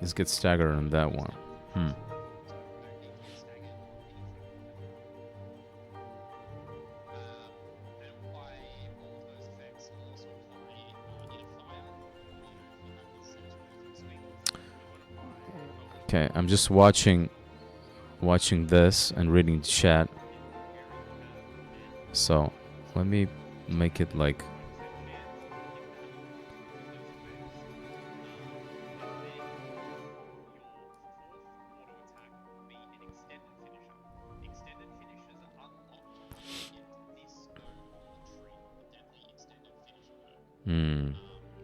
Let's get staggered on that one. Okay, I'm just watching this and reading the chat. So let me make it like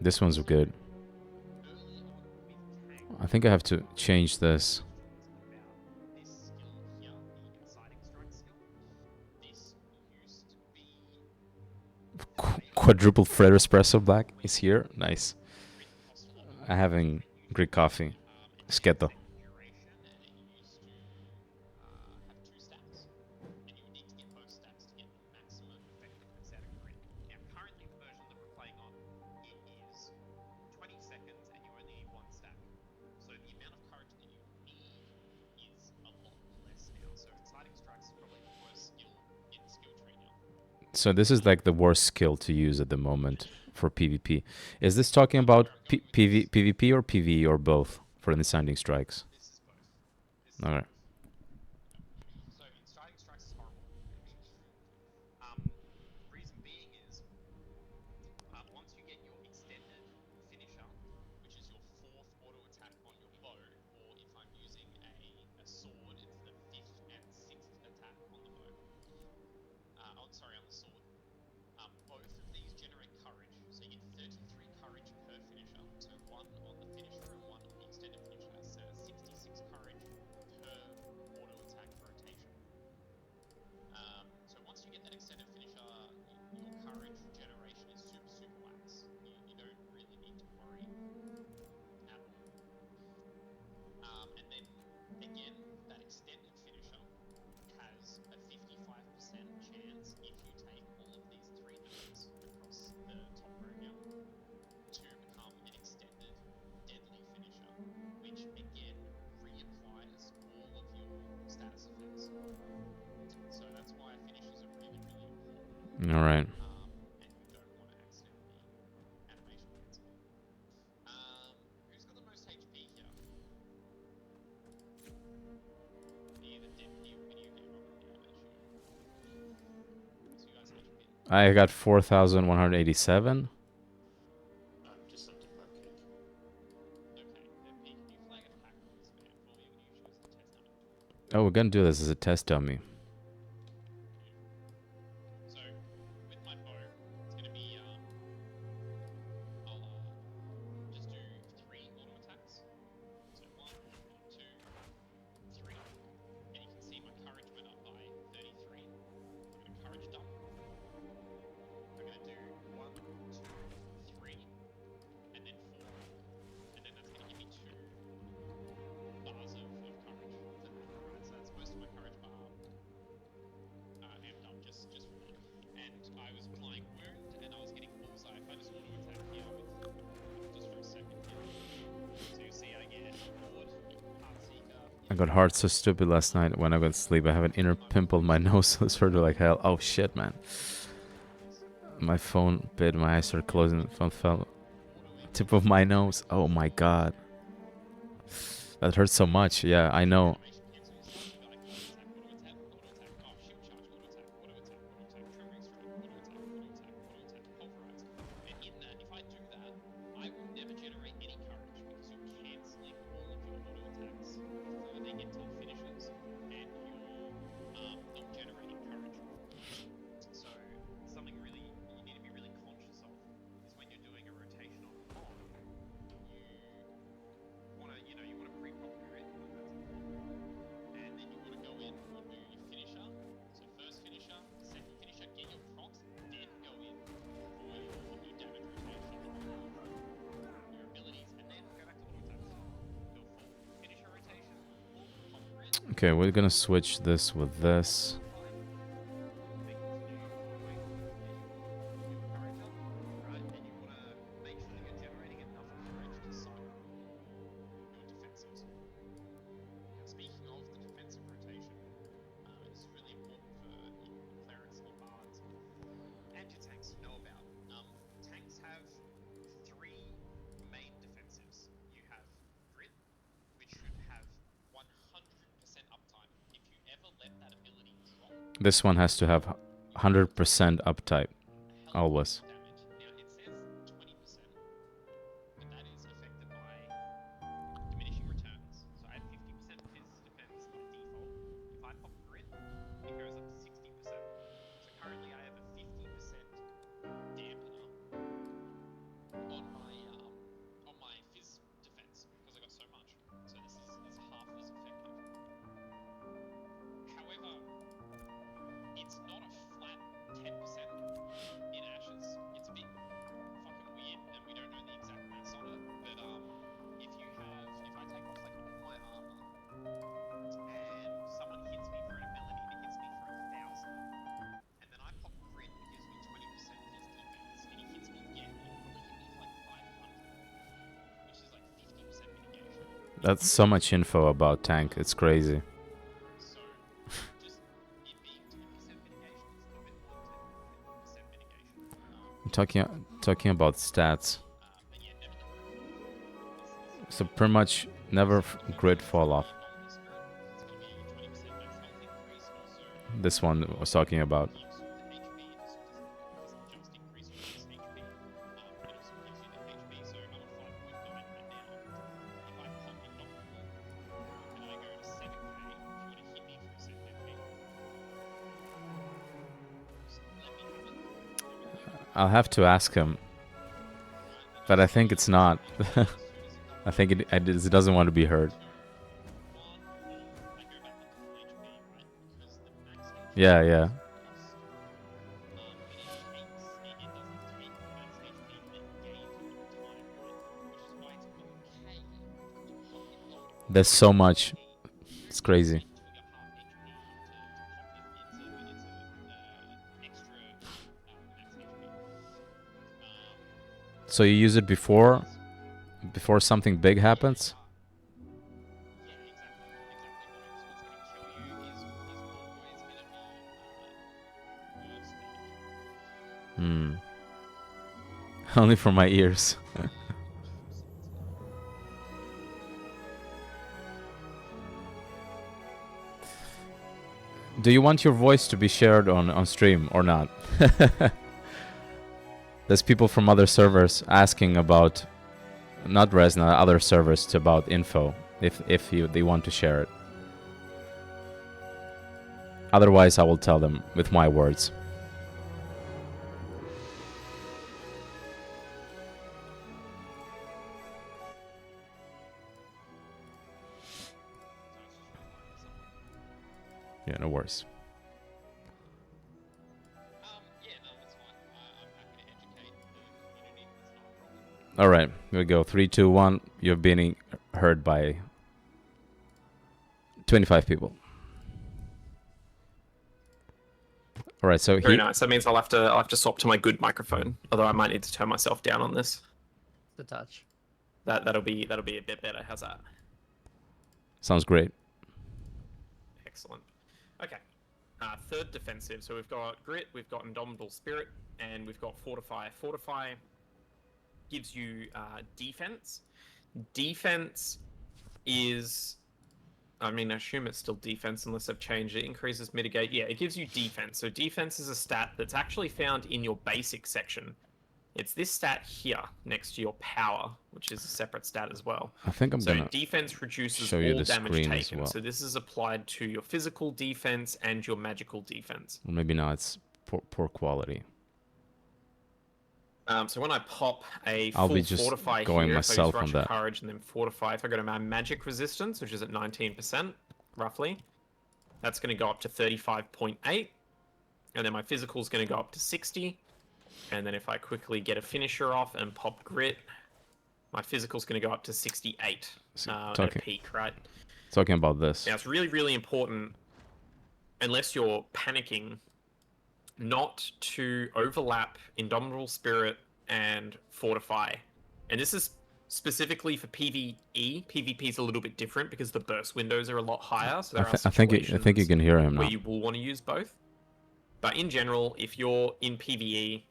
this one's good. I think I have to change this. Quadruple Fred Espresso Black is here. Nice. I'm having Greek coffee. Sketo. So this is like the worst skill to use at the moment for PvP. Is this talking about PvP or PvE or both for the Inciting Strikes? Alright. Alright. I got 4,187. Oh, we're gonna do this as a test dummy. I got heart so stupid last night when I went to sleep. I have an inner pimple in my nose, so it's hurt like hell. Oh shit, man. My phone bit, my eyes started closing, the phone fell. Tip of my nose. Oh my god. That hurts so much. Yeah, I know. Okay, we're gonna switch this with this. This one has to have 100% uptype, always. That's so much info about tank. It's crazy. I'm talking about stats. So pretty much never grid fall off. This one I was talking about. I'll have to ask him, but I think it's not. I think it doesn't want to be heard. Yeah, yeah. There's so much. It's crazy. So you use it before something big happens? Only for my ears. Do you want your voice to be shared on stream or not? There's people from other servers asking about, not Resna, other servers about info, if they want to share it. Otherwise, I will tell them with my words. Yeah, no worries. All right, here we go. 3, 2, 1. You're being heard by 25 people. All right, so very nice. That means I'll have to swap to my good microphone. Although I might need to turn myself down on this. The touch. That'll be a bit better. How's that? Sounds great. Excellent. Okay. Third defensive. So we've got Grit, we've got Indomitable Spirit, and we've got Fortify. Fortify gives you defense. Defense is, I mean, I assume it's still defense unless I've changed it. Increases mitigate. Yeah, it gives you defense. So defense is a stat that's actually found in your basic section. It's this stat here next to your power, which is a separate stat as well. I think I'm gonna defense reduces show you all the damage screen taken. as well. So this is applied to your physical defense and your magical defense. Well, maybe not. It's poor quality. So when I pop a I'll full be just fortify going here, myself if I use on Rush that. of Courage and then fortify, if I go to my magic resistance, which is at 19%, roughly, that's going to go up to 35.8. And then my physical is going to go up to 60. And then if I quickly get a finisher off and pop Grit, my physical is going to go up to 68 at a peak, right? Talking about this. Now, it's really, really important, unless you're panicking, not to overlap Indomitable Spirit and Fortify. And this is specifically for PvE. PvP is a little bit different because the burst windows are a lot higher. So there are I think you can hear him now. where you will want to use both. But in general, if you're in PvE,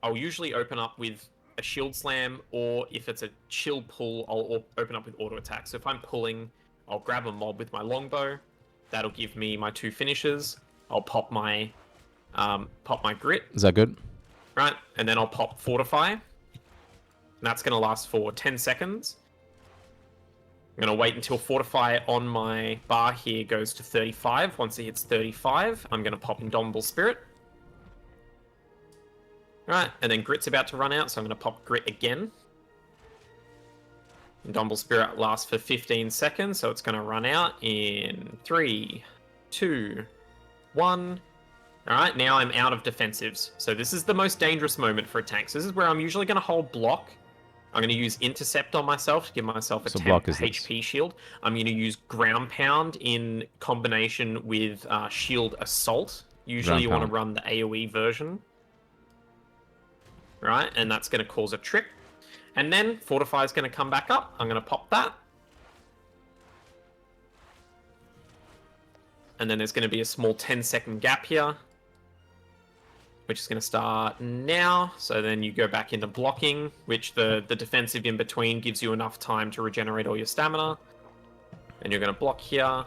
I'll usually open up with a shield slam, or if it's a chill pull, I'll open up with auto attack. So if I'm pulling, I'll grab a mob with my longbow. That'll give me my 2 finishes. I'll pop my grit, Is that good? right? And then I'll pop fortify. And that's going to last for 10 seconds. I'm going to wait until fortify on my bar here goes to 35. Once it hits 35, I'm going to pop Indomitable Spirit. Right, and then grit's about to run out, so I'm going to pop grit again. Indomitable Spirit lasts for 15 seconds, so it's going to run out in 3, 2, 1. Alright, now I'm out of defensives. So this is the most dangerous moment for a tank. So this is where I'm usually going to hold block. I'm going to use Intercept on myself to give myself a 10 HP shield. I'm going to use Ground Pound in combination with Shield Assault. Usually you want to run the AoE version. Right, and that's going to cause a trick. And then Fortify is going to come back up. I'm going to pop that. And then there's going to be a small 10-second gap here, which is going to start now. So then you go back into blocking, which the defensive in between gives you enough time to regenerate all your stamina. And you're going to block here.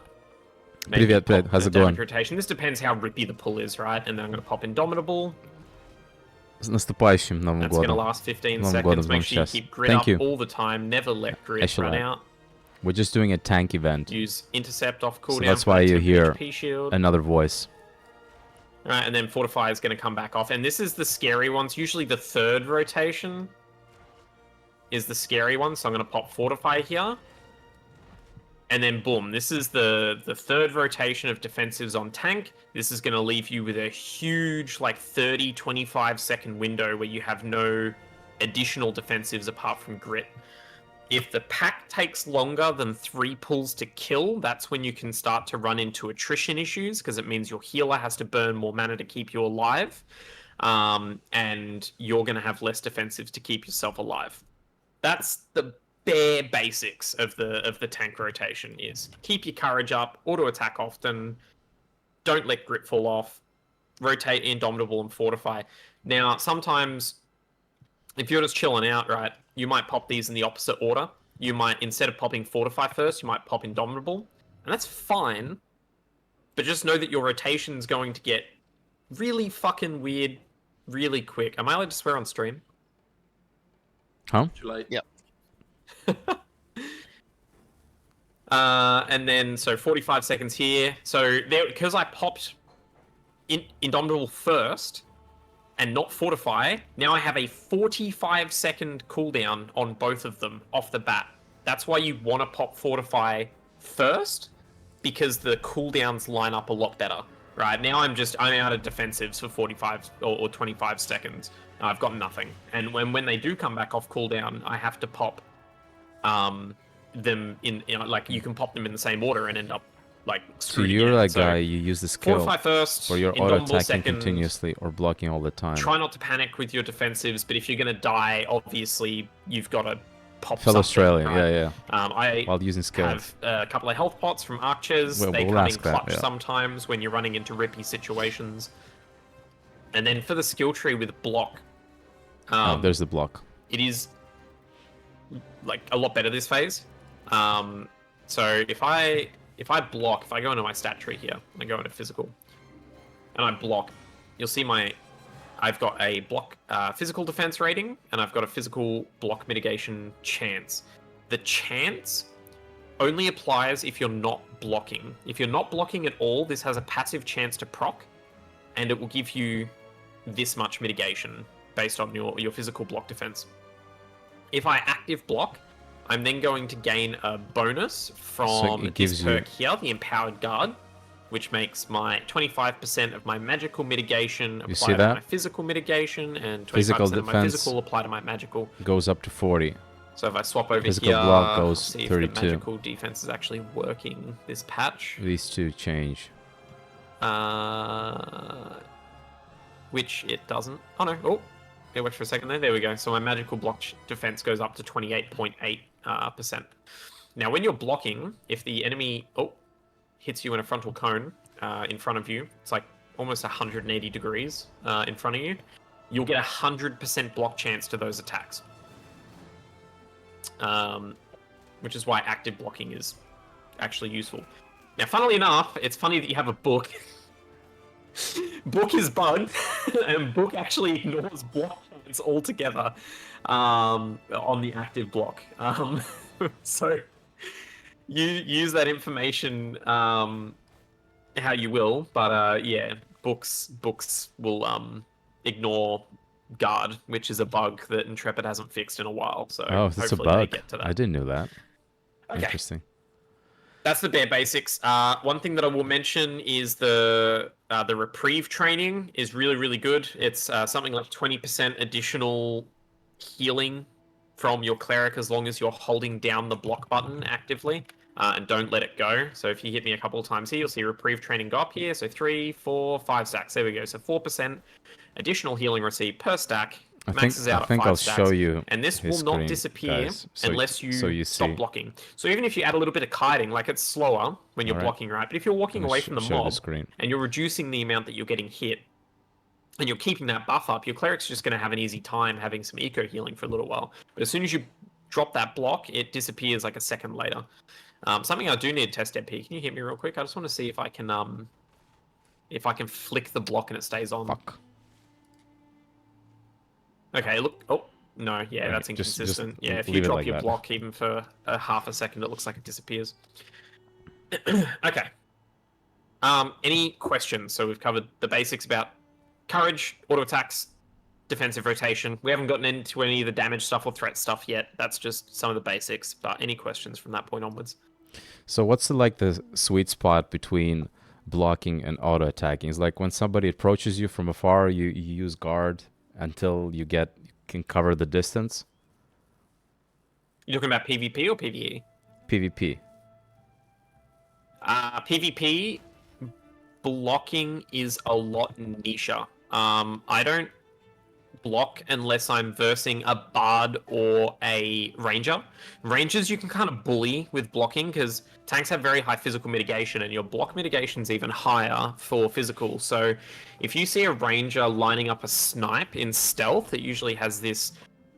Привет, Ped. How's it going? Rotation. This depends how rippy the pull is, right? And then I'm going to pop Indomitable. С наступающим Новым That's going to годом. last 15 Новым seconds. годом, Make sure you keep grit Thank up you. all the time. Never let grit run out. We're just doing a tank event. Use Intercept off cooldown. So that's why you hear shield. another voice. Alright, and then Fortify is going to come back off. And this is the scary one. It's usually the third rotation is the scary one. So I'm going to pop Fortify here. And then boom, this is the third rotation of defensives on tank. This is going to leave you with a huge like 30, 25 second window where you have no additional defensives apart from grit. If the pack takes longer than 3 pulls to kill, that's when you can start to run into attrition issues, because it means your healer has to burn more mana to keep you alive. And you're going to have less defensives to keep yourself alive. That's the bare basics of the tank rotation is keep your courage up, auto attack often, don't let grit fall off, rotate Indomitable and Fortify. Now, sometimes if you're just chilling out, right, you might pop these in the opposite order. You might, instead of popping Fortify first, you might pop Indomitable. And that's fine. But just know that your rotation's going to get really fucking weird really quick. Am I allowed to swear on stream? Huh? Too late. Yep. And then, so 45 seconds here. So there, because I popped Indomitable first and not Fortify, now I have a 45 second cooldown on both of them off the bat. That's why you want to pop Fortify first, because the cooldowns line up a lot better. Right, now I'm out of defensives for 45 or 25 seconds. I've got nothing. And when they do come back off cooldown, I have to pop them in, like, you can pop them in the same order and end up like So screwed you're again. like So guy, you use the skill Fortify first, for your Indomitable auto attacking second. continuously or blocking all the time. Try not to panic with your defensives, but if you're gonna die, obviously you've got to pop Fellow something, Australian, right? yeah. While using skill. Have a couple of health pots from archers. We'll They come in ask that, clutch yeah. sometimes when you're running into rippy situations. And then for the skill tree with block, There's the block. it is like a lot better this phase. So if I block, if I go into my stat tree here, I go into physical, and I block, you'll see I've got a block physical defense rating, and I've got a physical block mitigation chance. The chance only applies if you're not blocking. If you're not blocking at all, this has a passive chance to proc, and it will give you this much mitigation based on your physical block defense. If I active block, I'm then going to gain a bonus from this perk here, the Empowered Guard, which makes my 25% of my magical mitigation apply to my physical mitigation, and 25% of my physical apply to my magical. Goes up to 40. So if I swap over Physical here, block goes I'll see 32. if the magical defense is actually working this patch. These two change. Which it doesn't. Oh no, oh. It worked for a second there. There we go. So my magical block defense goes up to 28.8%. Now, when you're blocking, if the enemy hits you in a frontal cone in front of you, it's like almost 180 degrees in front of you, you'll get 100% block chance to those attacks. Which is why active blocking is actually useful. Now, funnily enough, it's funny that you have a book Book is bugged, and Book actually ignores block points altogether on the active block. So you use that information how you will, but yeah, books will ignore guard, which is a bug that Intrepid hasn't fixed in a while. So Oh, that's a hopefully they bug. get to I that. didn't know that. Okay. Interesting. That's the bare basics. One thing that I will mention is the reprieve training is really, really good. It's something like 20% additional healing from your cleric as long as you're holding down the block button actively and don't let it go. So if you hit me a couple of times here, you'll see reprieve training go up here. So 3, 4, 5 stacks. There we go. So 4% additional healing received per stack. Maxes I out at think 5 I'll stacks. show you And this his will not screen, disappear guys, unless so you stop see. blocking. So even if you add a little bit of kiting, like it's slower when you're Alright. blocking, right? But if you're walking I'm away gonna from the show the mob screen. and you're reducing the amount that you're getting hit, and you're keeping that buff up, your cleric's just going to have an easy time having some eco healing for a little while. But as soon as you drop that block, it disappears like a second later. Something I do need to test, MP. Can you hit me real quick? I just want to see if I can flick the block and it stays on. Fuck. Okay, look. Oh, no. Yeah, Okay, that's just inconsistent. Yeah, if you leave it drop like your that. block even for a half a second, it looks like it disappears. Okay. Any questions? So we've covered the basics about courage, auto attacks, defensive rotation. We haven't gotten into any of the damage stuff or threat stuff yet. That's just some of the basics. But any questions from that point onwards? So what's the sweet spot between blocking and auto attacking? It's like when somebody approaches you from afar, you use guard until you can cover the distance. You talking about PvP or PvE? PvP. PvP blocking is a lot nicher. I don't block unless I'm versing a bard or a ranger. Rangers you can kind of bully with blocking because tanks have very high physical mitigation and your block mitigation's even higher for physical. So if you see a ranger lining up a snipe in stealth, it usually has this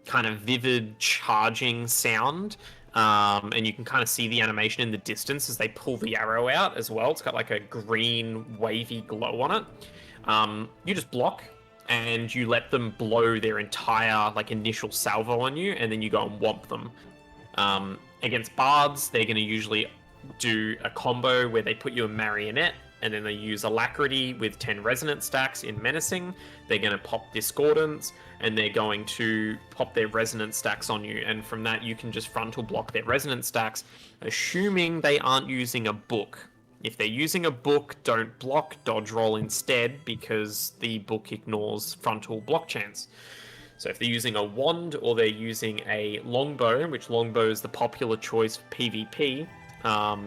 kind of vivid charging sound. And you can kind of see the animation in the distance as they pull the arrow out as well. It's got like a green wavy glow on it. You just block and you let them blow their entire like initial salvo on you, and then you go and whomp them. Against bards, they're going to usually do a combo where they put you in marionette, and then they use alacrity with 10 resonance stacks in menacing. They're going to pop discordance, and they're going to pop their resonance stacks on you, and from that you can just frontal block their resonance stacks, assuming they aren't using a book. If they're using a book, don't block, dodge roll instead, because the book ignores frontal block chance. So if they're using a wand or they're using a longbow, which longbow is the popular choice for PvP,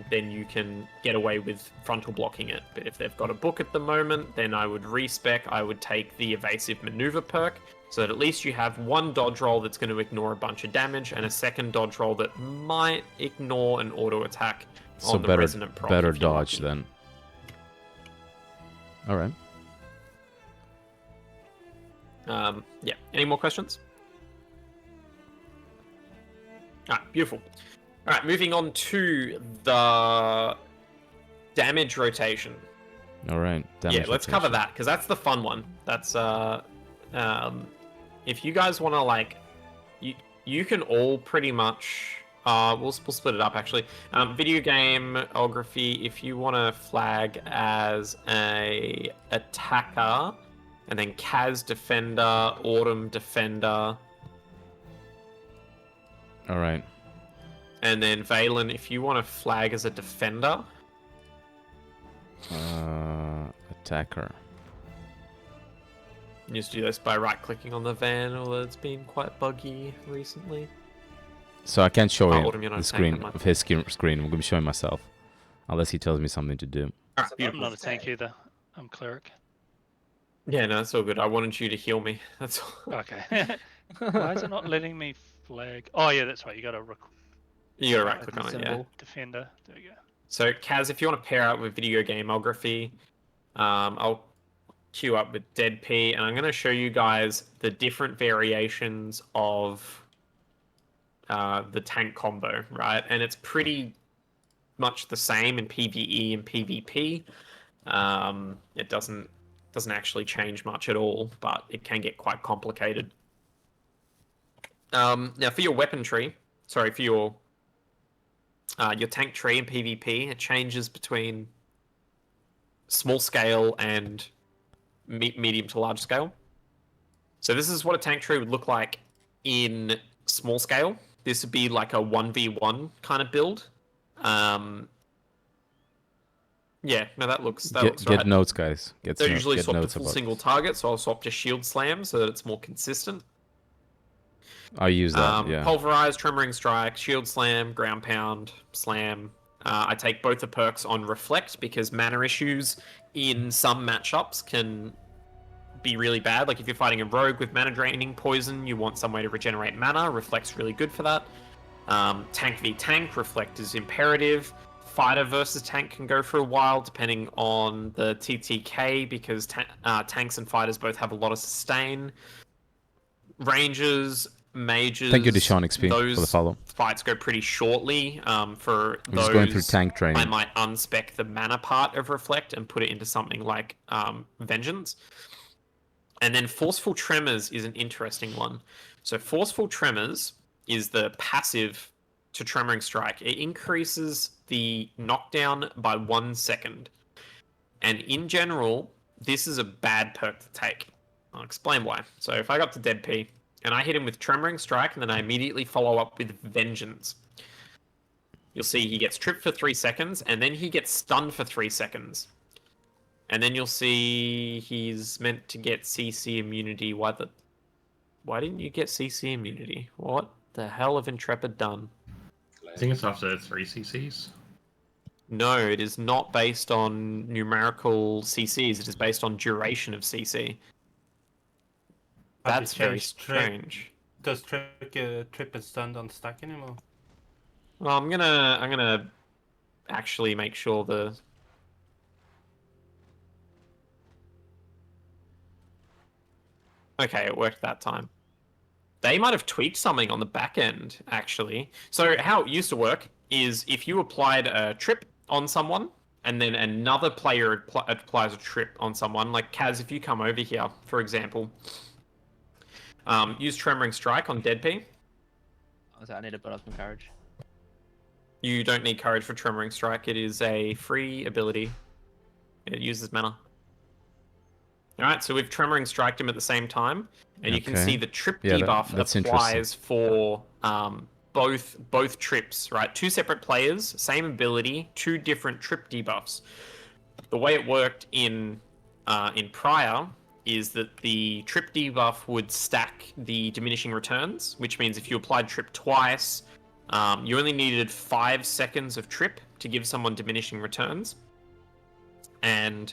then you can get away with frontal blocking it. But if they've got a book at the moment, then I would respec. I would take the evasive maneuver perk, so that at least you have one dodge roll that's going to ignore a bunch of damage, and a second dodge roll that might ignore an auto attack. So better dodge then. All right. Yeah. Any more questions? All right. Beautiful. All right. Moving on to the damage rotation. All right. Let's cover that because that's the fun one. That's if you guys want to like, you can all pretty much. We'll split it up actually. Video game geography. If you want to flag as a attacker, and then Kaz defender, Autumn defender. All right. And then Valen, if you want to flag as a defender. Attacker. You just do this by right-clicking on the van, although it's been quite buggy recently. So I can't show Autumn, him the screen of his screen. I'm going to be showing myself, unless he tells me something to do. Beautiful. I'm not a tank either. I'm cleric. Yeah, no, that's all good. I wanted you to heal me. That's all. Okay. Why is it not letting me flag? Oh yeah, that's right. You got to You got to right-click on it, yeah. Defender. There we go. So, Kaz, if you want to pair up with video gameography, I'll queue up with Dead P, and I'm going to show you guys the different variations of the tank combo, right? And it's pretty much the same in PvE and PvP. It doesn't doesn't actually change much at all, but it can get quite complicated. Now for your weapon tree, sorry, for your tank tree in PvP, it changes between small scale and medium to large scale. So this is what a tank tree would look like in small scale. This would be like a 1v1 kind of build. Yeah, no, that looks right. Get notes, guys. They're usually swapped to full single target, so I'll swap to shield slam so that it's more consistent. I use that, yeah. Pulverize, Tremoring Strike, Shield Slam, Ground Pound, Slam. I take both the perks on Reflect because mana issues in some matchups can be really bad. Like if you're fighting a rogue with mana draining poison, you want some way to regenerate mana. Reflect's really good for that. Tank v tank, Reflect is imperative. Fighter versus tank can go for a while depending on the TTK because tanks and fighters both have a lot of sustain. Rangers, mages. Thank you, Deshaun XP, for the follow. Fights go pretty shortly. For I'm those, just going through tank training. I might unspec the mana part of Reflect and put it into something like Vengeance. And then Forceful Tremors is an interesting one. So Forceful Tremors is the passive to Tremoring Strike. It increases the knockdown by 1 second. And in general, this is a bad perk to take. I'll explain why. So if I got to Dead P and I hit him with Tremoring Strike and then I immediately follow up with Vengeance, you'll see he gets tripped for 3 seconds and then he gets stunned for 3 seconds. And then you'll see he's meant to get CC immunity. Why didn't you get CC immunity? What the hell have Intrepid done? I think it's after 3 CCs. No, it is not based on numerical CCs. It is based on duration of CC. That's very strange. Does Trip is stunned on stack anymore? Well, I'm gonna actually make sure the. Okay, it worked that time. They might have tweaked something on the back end, actually. So how it used to work is if you applied a trip on someone, and then another player applies a trip on someone, like Kaz, if you come over here, for example, use Tremoring Strike on Dead P. So I need to build up some courage. You don't need courage for Tremoring Strike. It is a free ability. It uses mana. Alright, so we've Tremoring Striked him at the same time, and you can see the trip debuff applies for both trips, right? 2 separate players, same ability, 2 different trip debuffs. The way it worked in Prior is that the trip debuff would stack the diminishing returns, which means if you applied trip twice, you only needed 5 seconds of trip to give someone diminishing returns. And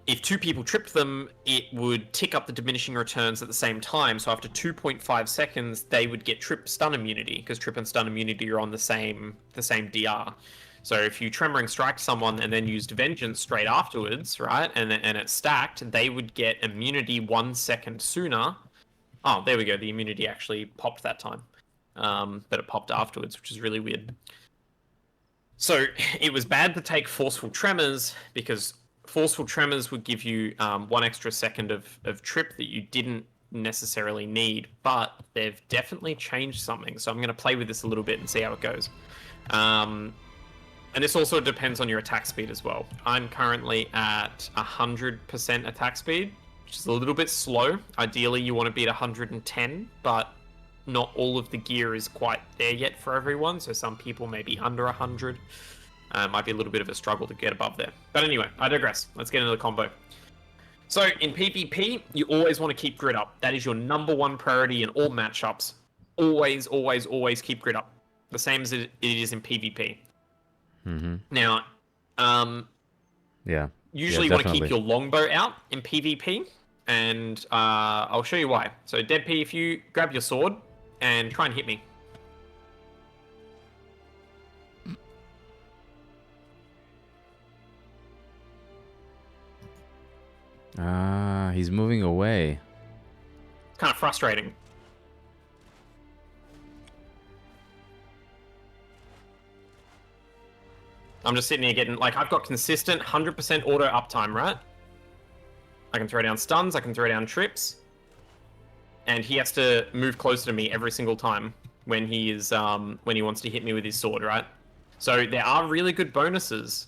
if 2 people tripped them, it would tick up the diminishing returns at the same time. So after 2.5 seconds, they would get trip stun immunity, because trip and stun immunity are on the same DR. So if you Tremoring Strike someone and then used Vengeance straight afterwards, right, and it stacked, they would get immunity 1 second sooner. Oh, there we go. The immunity actually popped that time, but it popped afterwards, which is really weird. So it was bad to take Forceful Tremors because Forceful Tremors would give you 1 extra second of trip that you didn't necessarily need, but they've definitely changed something. So I'm going to play with this a little bit and see how it goes. And this also depends on your attack speed as well. I'm currently at 100% attack speed, which is a little bit slow. Ideally, you want to be at 110, but not all of the gear is quite there yet for everyone. So some people may be under 100. Might be a little bit of a struggle to get above there. But anyway, I digress. Let's get into the combo. So in PvP, you always want to keep grid up. That is your #1 priority in all matchups. Always, always, always keep grid up. The same as it is in PvP. Mm-hmm. Now, usually you want to keep your longbow out in PvP, and I'll show you why. So Dead P, if you grab your sword and try and hit me. Ah, he's moving away. It's kind of frustrating. I'm just sitting here getting, like, I've got consistent 100% auto uptime, right? I can throw down stuns, I can throw down trips, and he has to move closer to me every single time when he is when he wants to hit me with his sword, right? So there are really good bonuses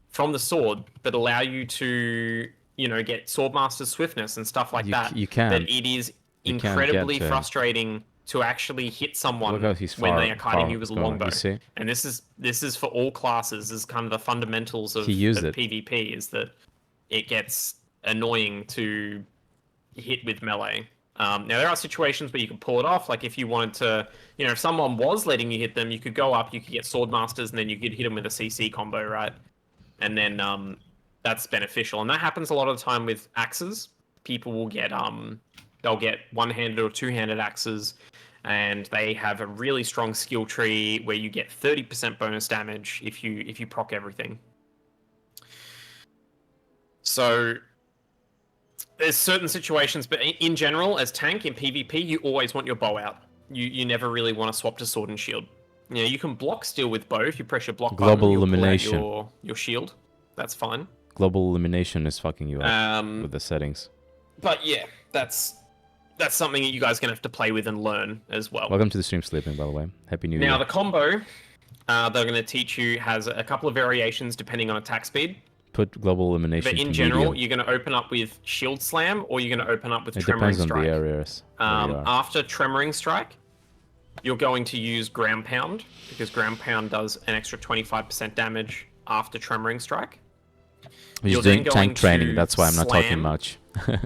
from the sword that allow you to, you know, get Swordmaster's swiftness and stuff like that. You can. But it is You can't incredibly get, frustrating to actually hit someone Look how he's when far- they are kiting far you with a going, longbow. you see? And this is for all classes. This is kind of the fundamentals of, He used it. PvP, is that it gets annoying to hit with melee. Now there are situations where you can pull it off, like if you wanted to, you know, if someone was letting you hit them, you could go up, you could get Swordmasters, and then you could hit them with a CC combo, right? And then that's beneficial, and that happens a lot of the time with axes. People will get they'll get one-handed or two-handed axes, and they have a really strong skill tree where you get 30% bonus damage if you proc everything. So there's certain situations, but in general, as tank in PvP, you always want your bow out. You never really want to swap to sword and shield. You know, you can block still with bow if you press your block Global button, you'll pull out elimination. your shield. That's fine. Global elimination is fucking you up Um, with the settings. But yeah, that's something that you guys are gonna have to play with and learn as well. Welcome to the stream sleeping, by the way. Happy New Now Year. the combo they're going to teach you has a couple of variations depending on attack speed. Put global elimination But in to general, medium. you're going to open up with Shield Slam, or you're going to open up with It Tremoring depends on Strike. the areas. where you are. After Tremoring Strike, you're going to use Ground Pound, because Ground Pound does an extra 25% damage after Tremoring Strike. He's you're doing then tank going training, to that's why I'm not talking slam. much. You're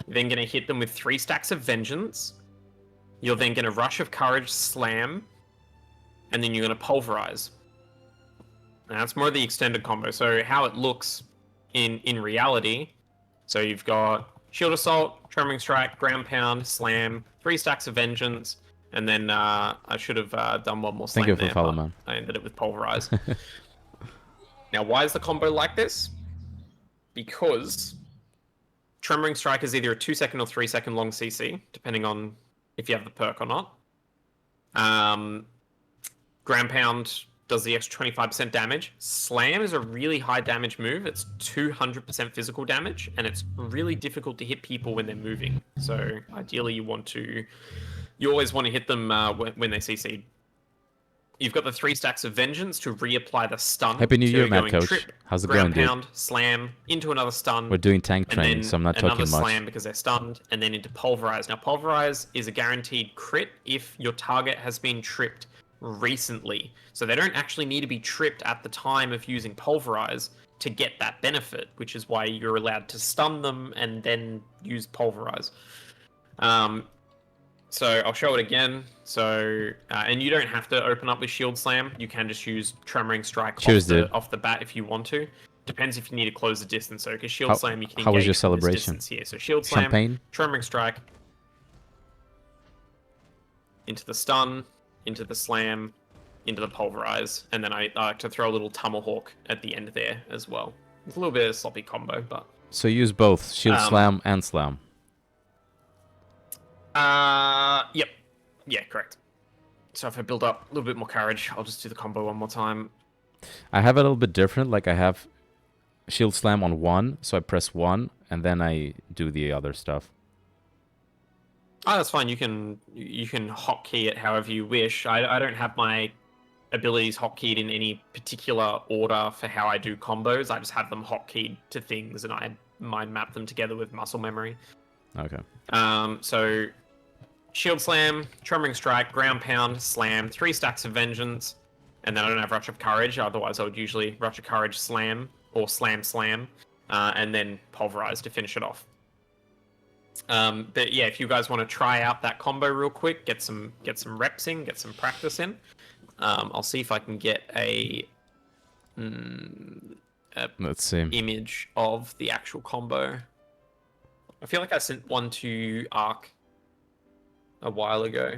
then going to hit them with 3 stacks of Vengeance. You're then going to Rush of Courage, Slam, and then you're going to Pulverize. Now, that's more of the extended combo. So how it looks in reality, so you've got Shield Assault, Tremoring Strike, Ground Pound, Slam, 3 stacks of Vengeance, and then I should have done one more slam Thank you for there, follow, but man. I ended it with Pulverize. Now, why is the combo like this? Because Tremoring Strike is either a 2-second or 3-second long CC, depending on if you have the perk or not. Ground Pound does the extra 25% damage. Slam is a really high damage move. It's 200% physical damage, and it's really difficult to hit people when they're moving. So ideally, you always want to hit them when they CC. You've got the 3 stacks of Vengeance to reapply the stun. Happy New So Year, you're Mad going Coach. Trip, How's it Ground going, dude? Pound, Slam, into another stun. We're doing tank and training, then so I'm not another talking much. slam because they're stunned, and then into Pulverize. Now, Pulverize is a guaranteed crit if your target has been tripped recently. So they don't actually need to be tripped at the time of using Pulverize to get that benefit, which is why you're allowed to stun them and then use Pulverize. So I'll show it again. So, and you don't have to open up with Shield Slam. You can just use Tremoring Strike Cheers, dude. off the bat if you want to. Depends if you need to close the distance. So, because Shield How- Slam, you can how was engage your from this celebration? distance here. So Shield Slam, Champagne? Tremoring Strike, into the stun, into the slam, into the Pulverize, and then I like to throw a little Tomahawk at the end there as well. It's a little bit of a sloppy combo, but So use both shield slam and slam. yep. Yeah, correct. So if I build up a little bit more courage, I'll just do the combo one more time. I have it a little bit different. Like I have shield slam on 1, so I press 1 and then I do the other stuff. Oh, that's fine. You can hotkey it however you wish. I don't have my abilities hotkeyed in any particular order for how I do combos. I just have them hotkeyed to things, and I mind map them together with muscle memory. Okay. So Shield Slam, Tremoring Strike, Ground Pound, Slam, 3 stacks of Vengeance, and then I don't have Rush of Courage. Otherwise, I would usually Rush of Courage, Slam, or Slam, and then Pulverize to finish it off. But yeah, if you guys want to try out that combo real quick, get some reps in, get some practice in. I'll see if I can get a Let's see. image of the actual combo. I feel like I sent one to Ark a while ago.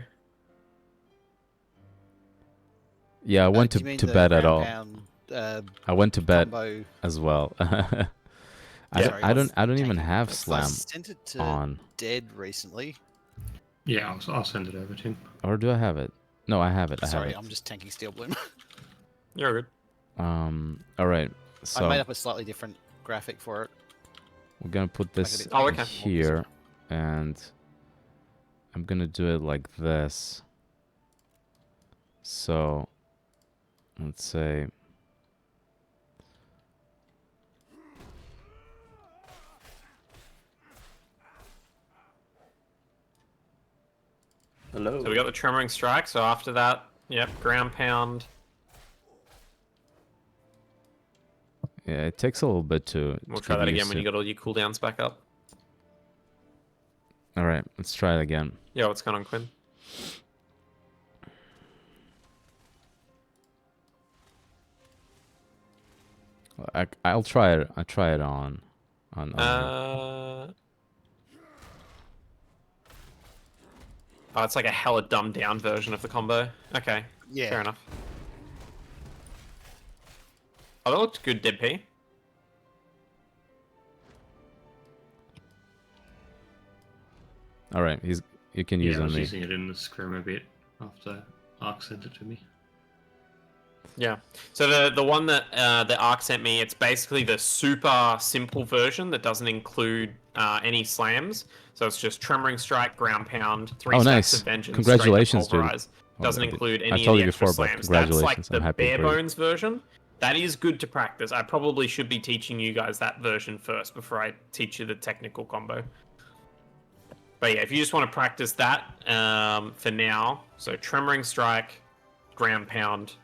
Yeah, I went do you mean to the bed at ground all. pound, I went to bed combo? as well. Sorry, I don't even tanking. have I slam sent it to on. Dead recently. Yeah, I'll send it over to him. Or do I have it? No, I have it. I have Sorry, it. I'm just tanking Steel Bloom. You're good. All right. So I made up a slightly different graphic for it. We're gonna put this it- Oh, okay. here, and I'm gonna do it like this. So, let's say. Hello. So we got the Tremoring Strike. So after that, yep, Ground Pound. Yeah, it takes a little bit to. We'll to try get that again used when to. you got all your cooldowns back up. All right, let's try it again. Yeah, what's going on, Quinn? I'll try it. I'll try it on. Oh, it's like a hella dumbed down version of the combo. Okay, Yeah. fair enough. Oh, that looked good, Dead P. All right, you can use Yeah, I on was me. using it in the scrim a bit after Ark sent it to me. Yeah. So the one that the Ark sent me, it's basically the super simple version that doesn't include any slams. So it's just Tremoring Strike, Ground Pound, 3 Oh, stacks nice. of Vengeance, Congratulations, straight to dude. Pulverize. Doesn't include I any told of you the extra before, but slams. That's like congratulations. the I'm happy bare for you. bones version. That is good to practice. I probably should be teaching you guys that version first before I teach you the technical combo. But yeah, if you just want to practice that for now, so Tremoring Strike, Ground Pound,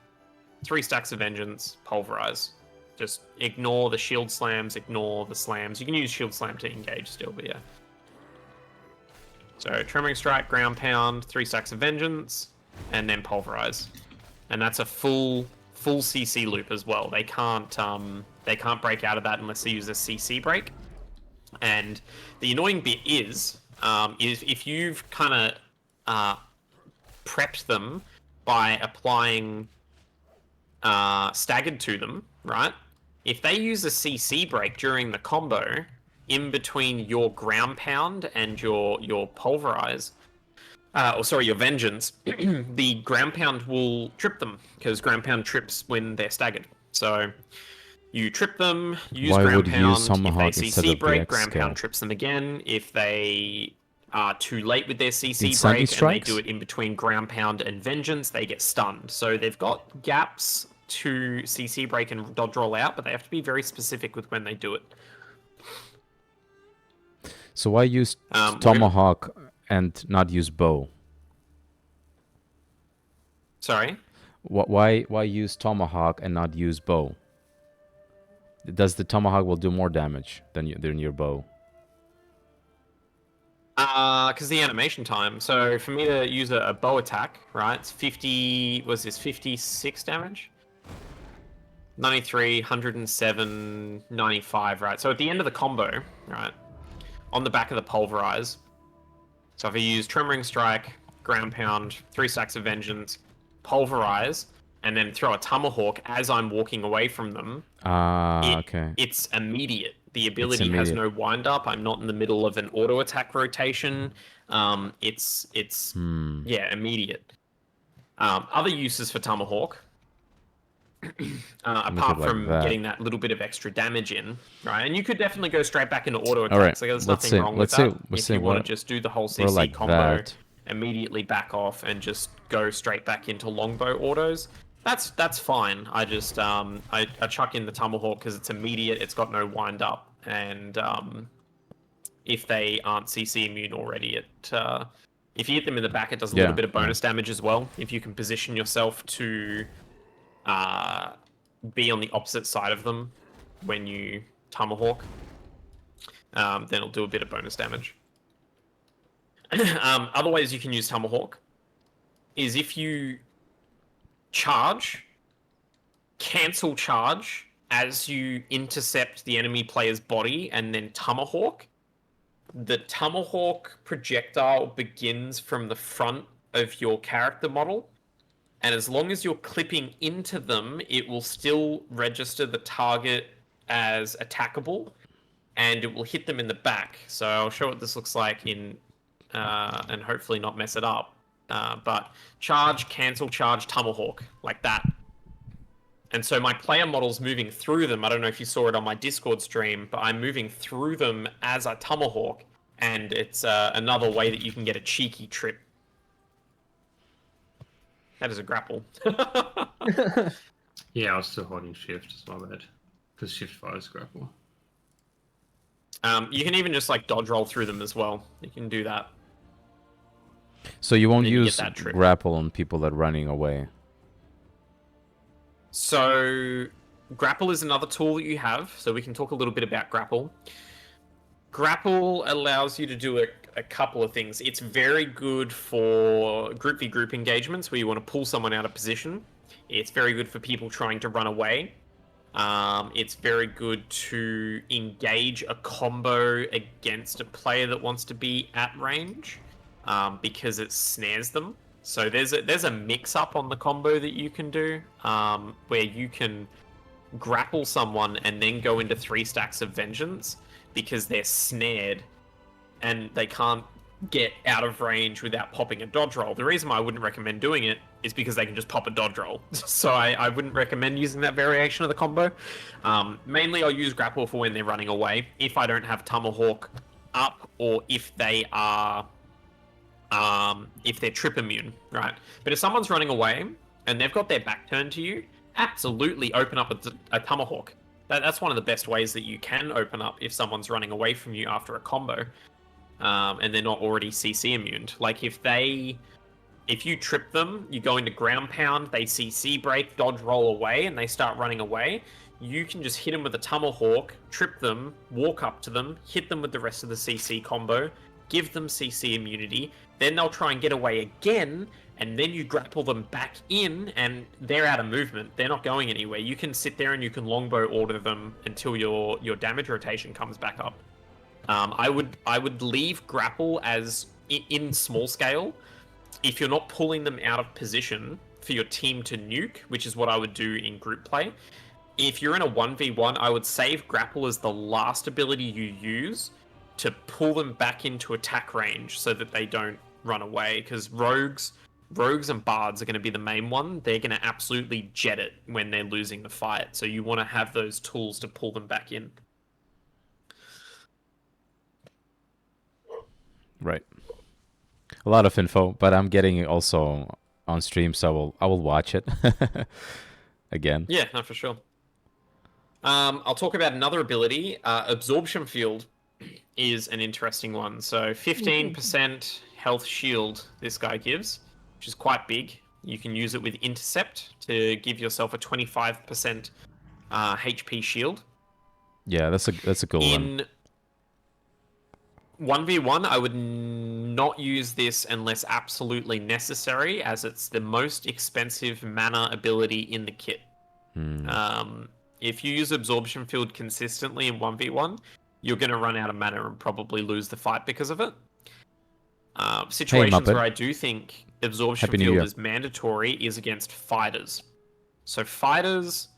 3 stacks of Vengeance, Pulverize. Just ignore the shield slams, ignore the slams. You can use shield slam to engage still, but yeah. So Tremoring Strike, Ground Pound, 3 stacks of Vengeance, and then Pulverize. And that's a full CC loop as well. They can't break out of that unless they use a CC break. And the annoying bit is if you've kind of prepped them by applying staggered to them, right? If they use a CC break during the combo, in between your Ground Pound and your Pulverize, your Vengeance, the Ground Pound will trip them, because Ground Pound trips when they're staggered. So you trip them, use Why Ground would you Pound. use If Tomahawk they instead CC of the break, X Ground skill? Pound trips them again. If they are too late with their CC Insanity break and they strikes? do it in between Ground Pound and Vengeance, they get stunned. So they've got gaps to CC break and dodge roll out, but they have to be very specific with when they do it. So why use We're Tomahawk and not use bow? Sorry? Why use Tomahawk and not use bow? Does the Tomahawk will do more damage than your bow? Because the animation time. So for me to use a bow attack, right, it's 56 damage? 93, 107, 95, right? So at the end of the combo, right, on the back of the Pulverize, so if I use Tremoring Strike, Ground Pound, 3 stacks of Vengeance, Pulverize, and then throw a Tomahawk as I'm walking away from them, Okay. it's immediate. The ability has immediate. no wind up. I'm not in the middle of an auto attack rotation. It's yeah, immediate. Other uses for Tomahawk, apart like from that. getting that little bit of extra damage in, right? And you could definitely go straight back into auto attacks. right, Like, there's let's nothing say- wrong let's with say- that. let's If say you want we're- to just do the whole we're CC like combo, that. immediately back off and just go straight back into longbow autos. That's fine. I just I chuck in the Tomahawk because it's immediate. It's got no wind up, and if they aren't CC immune already, if you hit them in the back, it does a little Yeah, bit of bonus damage as well. If you can position yourself to be on the opposite side of them when you Tomahawk, then it'll do a bit of bonus damage. Other ways you can use Tomahawk is if you charge, cancel charge as you intercept the enemy player's body, and then Tomahawk. The Tomahawk projectile begins from the front of your character model, and as long as you're clipping into them, it will still register the target as attackable, and it will hit them in the back. So I'll show what this looks like in, and hopefully not mess it up. But charge, cancel, charge, Tomahawk, like that. And so my player model's moving through them. I don't know if you saw it on my Discord stream, but I'm moving through them as a tomahawk, and it's another way that you can get a cheeky trip. That is a grapple. Yeah, I was still holding shift, it's my bad. Because shift fires grapple. You can even just like dodge roll through them as well. You can do that. So you won't Then you get use that trip. grapple on people that are running away. So grapple is another tool that you have. So we can talk a little bit about grapple. Grapple allows you to do a couple of things. It's very good for group v group engagements where you want to pull someone out of position. It's very good for people trying to run away. It's very good to engage a combo against a player that wants to be at range, because it snares them. So there's a mix-up on the combo that you can do, where you can grapple someone and then go into 3 stacks of vengeance because they're snared and they can't get out of range without popping a dodge roll. The reason why I wouldn't recommend doing it is because they can just pop a dodge roll. So I wouldn't recommend using that variation of the combo. Mainly I'll use grapple for when they're running away, if I don't have Tomahawk up, or if they are if they're trip immune, right? But if someone's running away and they've got their back turned to you, absolutely open up a Tomahawk. That's one of the best ways that you can open up if someone's running away from you after a combo, and they're not already CC immune. Like if you trip them, you go into ground pound, they CC break, dodge roll away, and they start running away, you can just hit them with a Tomahawk, trip them, walk up to them, hit them with the rest of the CC combo, give them CC immunity, then they'll try and get away again, and then you grapple them back in, and they're out of movement. They're not going anywhere. You can sit there and you can longbow order them until your damage rotation comes back up. I would leave grapple as in small scale if you're not pulling them out of position for your team to nuke, which is what I would do in group play. If you're in a 1v1, I would save grapple as the last ability you use to pull them back into attack range so that they don't run away, because rogues and bards are going to be the main one. They're going to absolutely jet it when they're losing the fight, so you want to have those tools to pull them back in. Right. A lot of info, but I'm getting it also on stream, so I will watch it again. Yeah, no, for sure. I'll talk about another ability. Absorption Field is an interesting one. So 15% health shield this guy gives, which is quite big. You can use it with Intercept to give yourself a 25% HP shield. Yeah, that's a cool one. In 1v1, I would not use this unless absolutely necessary, as it's the most expensive mana ability in the kit. If you use Absorption Field consistently in 1v1, you're going to run out of mana and probably lose the fight because of it. Situations where I do think Absorption Field is mandatory is against fighters. So fighters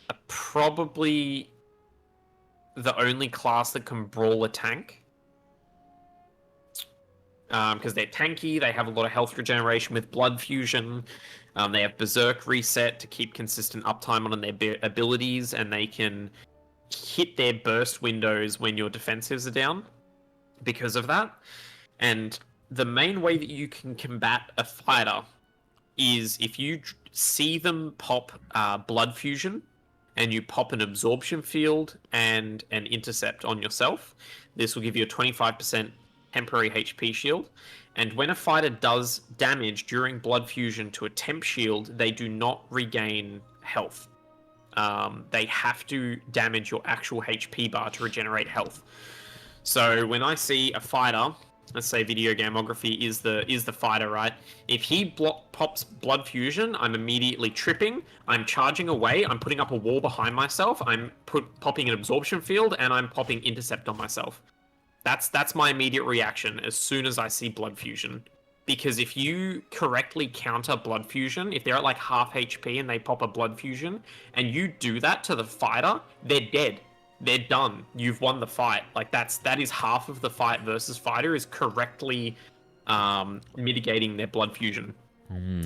are probably the only class that can brawl a tank. Because they're tanky, they have a lot of health regeneration with blood fusion. They have Berserk reset to keep consistent uptime on their abilities, and they can hit their burst windows when your defensives are down because of that. And the main way that you can combat a fighter is if you see them pop blood fusion, and you pop an Absorption Field and an Intercept on yourself. This will give you a 25% temporary HP shield. And when a fighter does damage during blood fusion to a temp shield, they do not regain health. They have to damage your actual HP bar to regenerate health. So when I see a fighter, let's say Video Gameography is the fighter, right? If he pops blood fusion, I'm immediately tripping, I'm charging away, I'm putting up a wall behind myself, I'm popping an Absorption Field, and I'm popping Intercept on myself. That's my immediate reaction as soon as I see blood fusion. Because if you correctly counter blood fusion, if they're at like half HP and they pop a blood fusion, and you do that to the fighter, they're dead. They're done. You've won the fight. Like that is half of the fight versus fighter is correctly mitigating their blood fusion.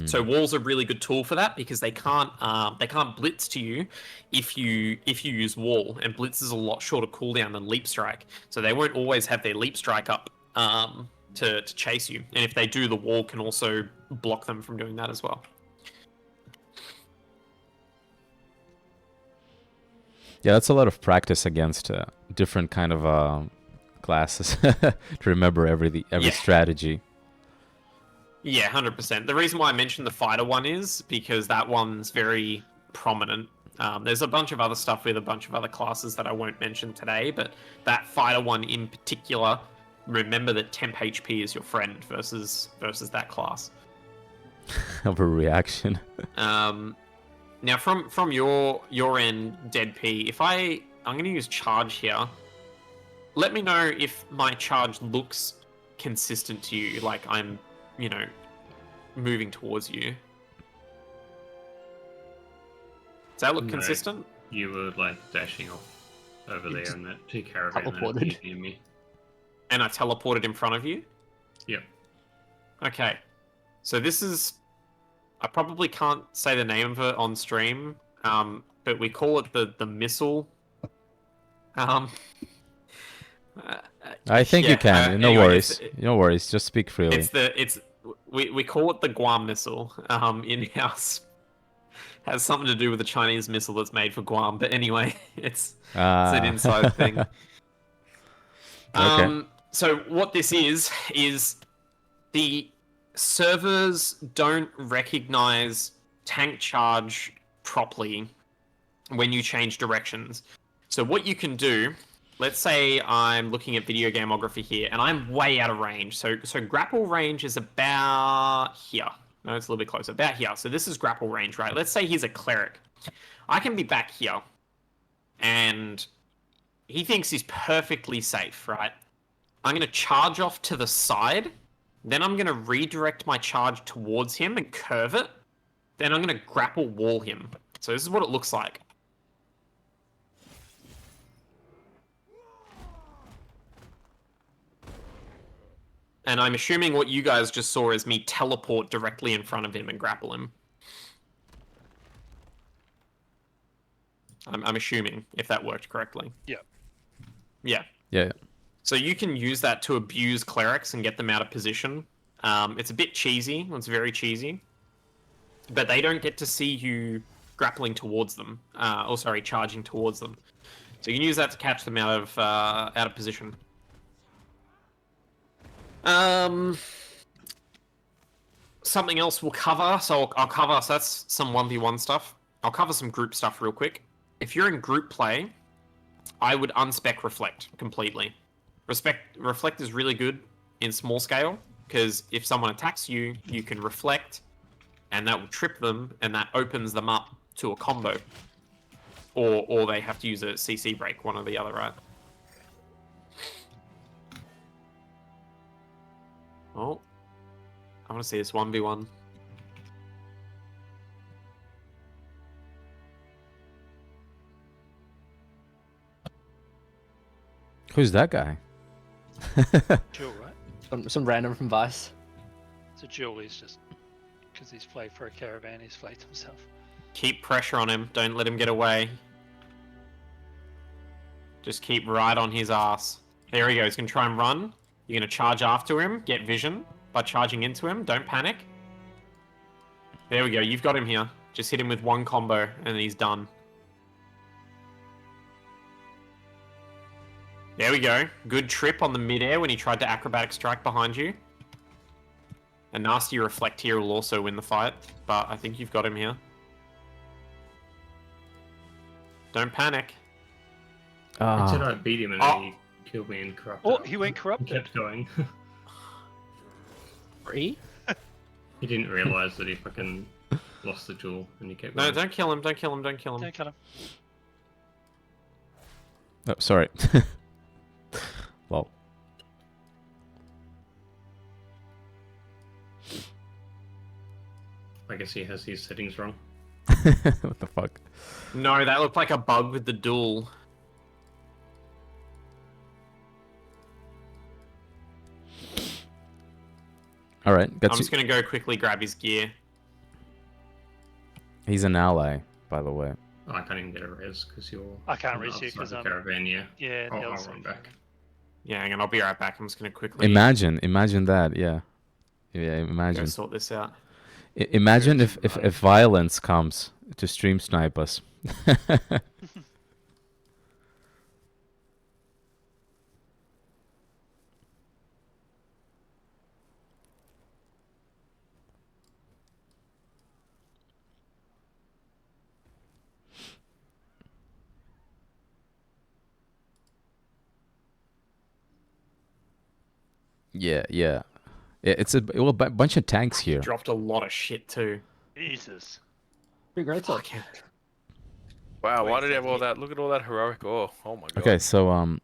So walls are a really good tool for that because they can't blitz to you if you use wall, and blitz is a lot shorter cooldown than leap strike, so they won't always have their leap strike up to chase you, and if they do, the wall can also block them from doing that as well. Yeah, that's a lot of practice against different kind of classes to remember every Yeah. strategy. Yeah, 100%. The reason why I mentioned the fighter one is because that one's very prominent. There's a bunch of other stuff with a bunch of other classes that I won't mention today, but that fighter one in particular, remember that temp HP is your friend versus that class. Overreaction. Now, from your end, Dead P, I'm going to use charge here. Let me know if my charge looks consistent to you, like I'm, moving towards you. Does that look No. consistent? You were like dashing off over there just in that two caravan that teleported. appeared near me. And I teleported in front of you? Yep. Okay. So this is... I probably can't say the name of it on stream, but we call it the missile. I think you can. No anyway, worries. No worries. Just speak freely. We call it the Guam missile. In house has something to do with the Chinese missile that's made for Guam. But anyway, it's an inside thing. Okay. So what this is the servers don't recognize tank charge properly when you change directions. So what you can do, let's say I'm looking at video gameography here, and I'm way out of range. So grapple range is about here. No, it's a little bit closer. About here. So this is grapple range, right? Let's say he's a cleric. I can be back here, and he thinks he's perfectly safe, right? I'm going to charge off to the side. Then I'm going to redirect my charge towards him and curve it. Then I'm going to grapple wall him. So this is what it looks like. And I'm assuming what you guys just saw is me teleport directly in front of him and grapple him. I'm assuming, if that worked correctly. Yeah. Yeah. Yeah. So you can use that to abuse clerics and get them out of position. It's a bit cheesy. It's very cheesy. But they don't get to see you grappling towards them. Charging towards them. So you can use that to catch them out of position. Something else we'll cover. So I'll cover. So that's some 1v1 stuff. I'll cover some group stuff real quick. If you're in group play, I would unspec Reflect completely. Reflect is really good in small scale because if someone attacks you, you can reflect, and that will trip them, and that opens them up to a combo, or they have to use a CC break, one or the other, right? Oh, I want to see this 1v1. Who's that guy? Duel, right? Some random from Vice. So Duel is just because he's played for a caravan, he's played himself. Keep pressure on him. Don't let him get away. Just keep right on his ass. There he goes. He's going to try and run. You're going to charge after him. Get vision by charging into him. Don't panic. There we go. You've got him here. Just hit him with one combo and he's done. There we go. Good trip on the midair when he tried to acrobatic strike behind you. A nasty reflect here will also win the fight, but I think you've got him here. Don't panic. I said I beat him and then he killed me and corrupted. Oh, he went He corrupted. kept going. Free? He didn't realise that he fucking lost the duel and he kept No, going. don't kill him. Don't kill him. Don't kill him. Don't kill him. Oh, sorry. Well. I guess he has his settings wrong. What the fuck? No, that looked like a bug with the duel. All right, I'm just gonna go quickly grab his gear. He's an ally, by the way. Oh, I can't even get a res because you're. I can't on the res you other side because of I'm. the caravan. Yeah. Yeah, I'll DLC. run back. Yeah, hang on, I'll be right back. I'm just gonna quickly Imagine that. Yeah, go imagine. sort this out. Imagine if violence comes to stream snipe us. Yeah. It's a bunch of tanks He here. dropped a lot of shit too. Jesus. Pretty great stuff. Fuck. Wow, why did he have all that? Look at all that heroic ore. Oh my god. Okay, so That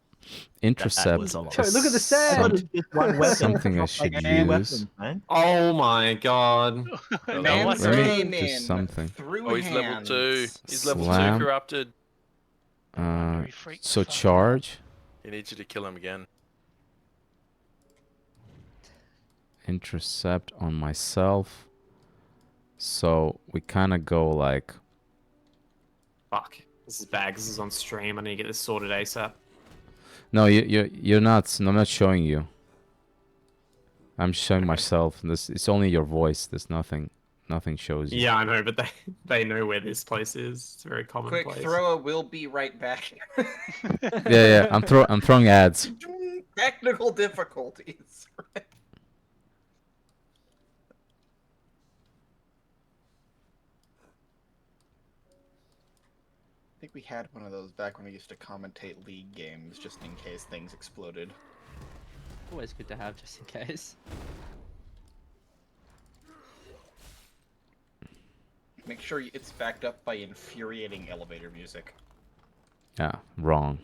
intercept. was a lot. is Look at the some- sand. Just one weapon. something I Like should two use. weapons, man. Oh my god. No Man's wonder. Let me came do in something. through Oh, he's level hands. 2. He's level 2 Slam. corrupted. He freaked the So fuck out. charge, He needs you to kill him again. intercept on myself. So we kind of go like, Fuck. This is bad. This is on stream. I need to get this sorted ASAP. no, you're not. I'm not showing you. I'm showing myself. It's only your voice. There's nothing shows you. Yeah, I know, but they know where this place is. It's a very common Quick place. thrower will be right back. Yeah. I'm throwing ads. Technical difficulties. I think we had one of those back when we used to commentate League games, just in case things exploded. Always good to have, just in case. Make sure it's backed up by infuriating elevator music. Yeah, wrong.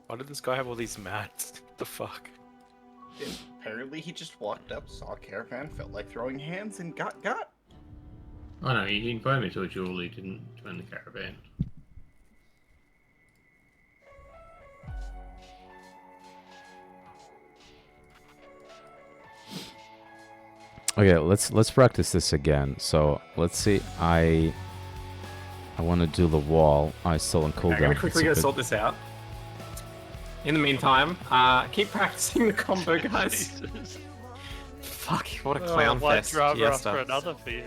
Why did this guy have all these mats? What the fuck? Apparently he just walked up, saw a caravan, felt like throwing hands, and got. Oh no, he invited me to a duel. He didn't join the caravan. Okay, let's practice this again. So let's see. I want to do the wall. I still on cooldown. I'm gonna It's quickly a go bit- sort this out. In the meantime, keep practicing the combo, guys. Jesus. Fuck, what a clown one fest. driver Fiesta. after another for you.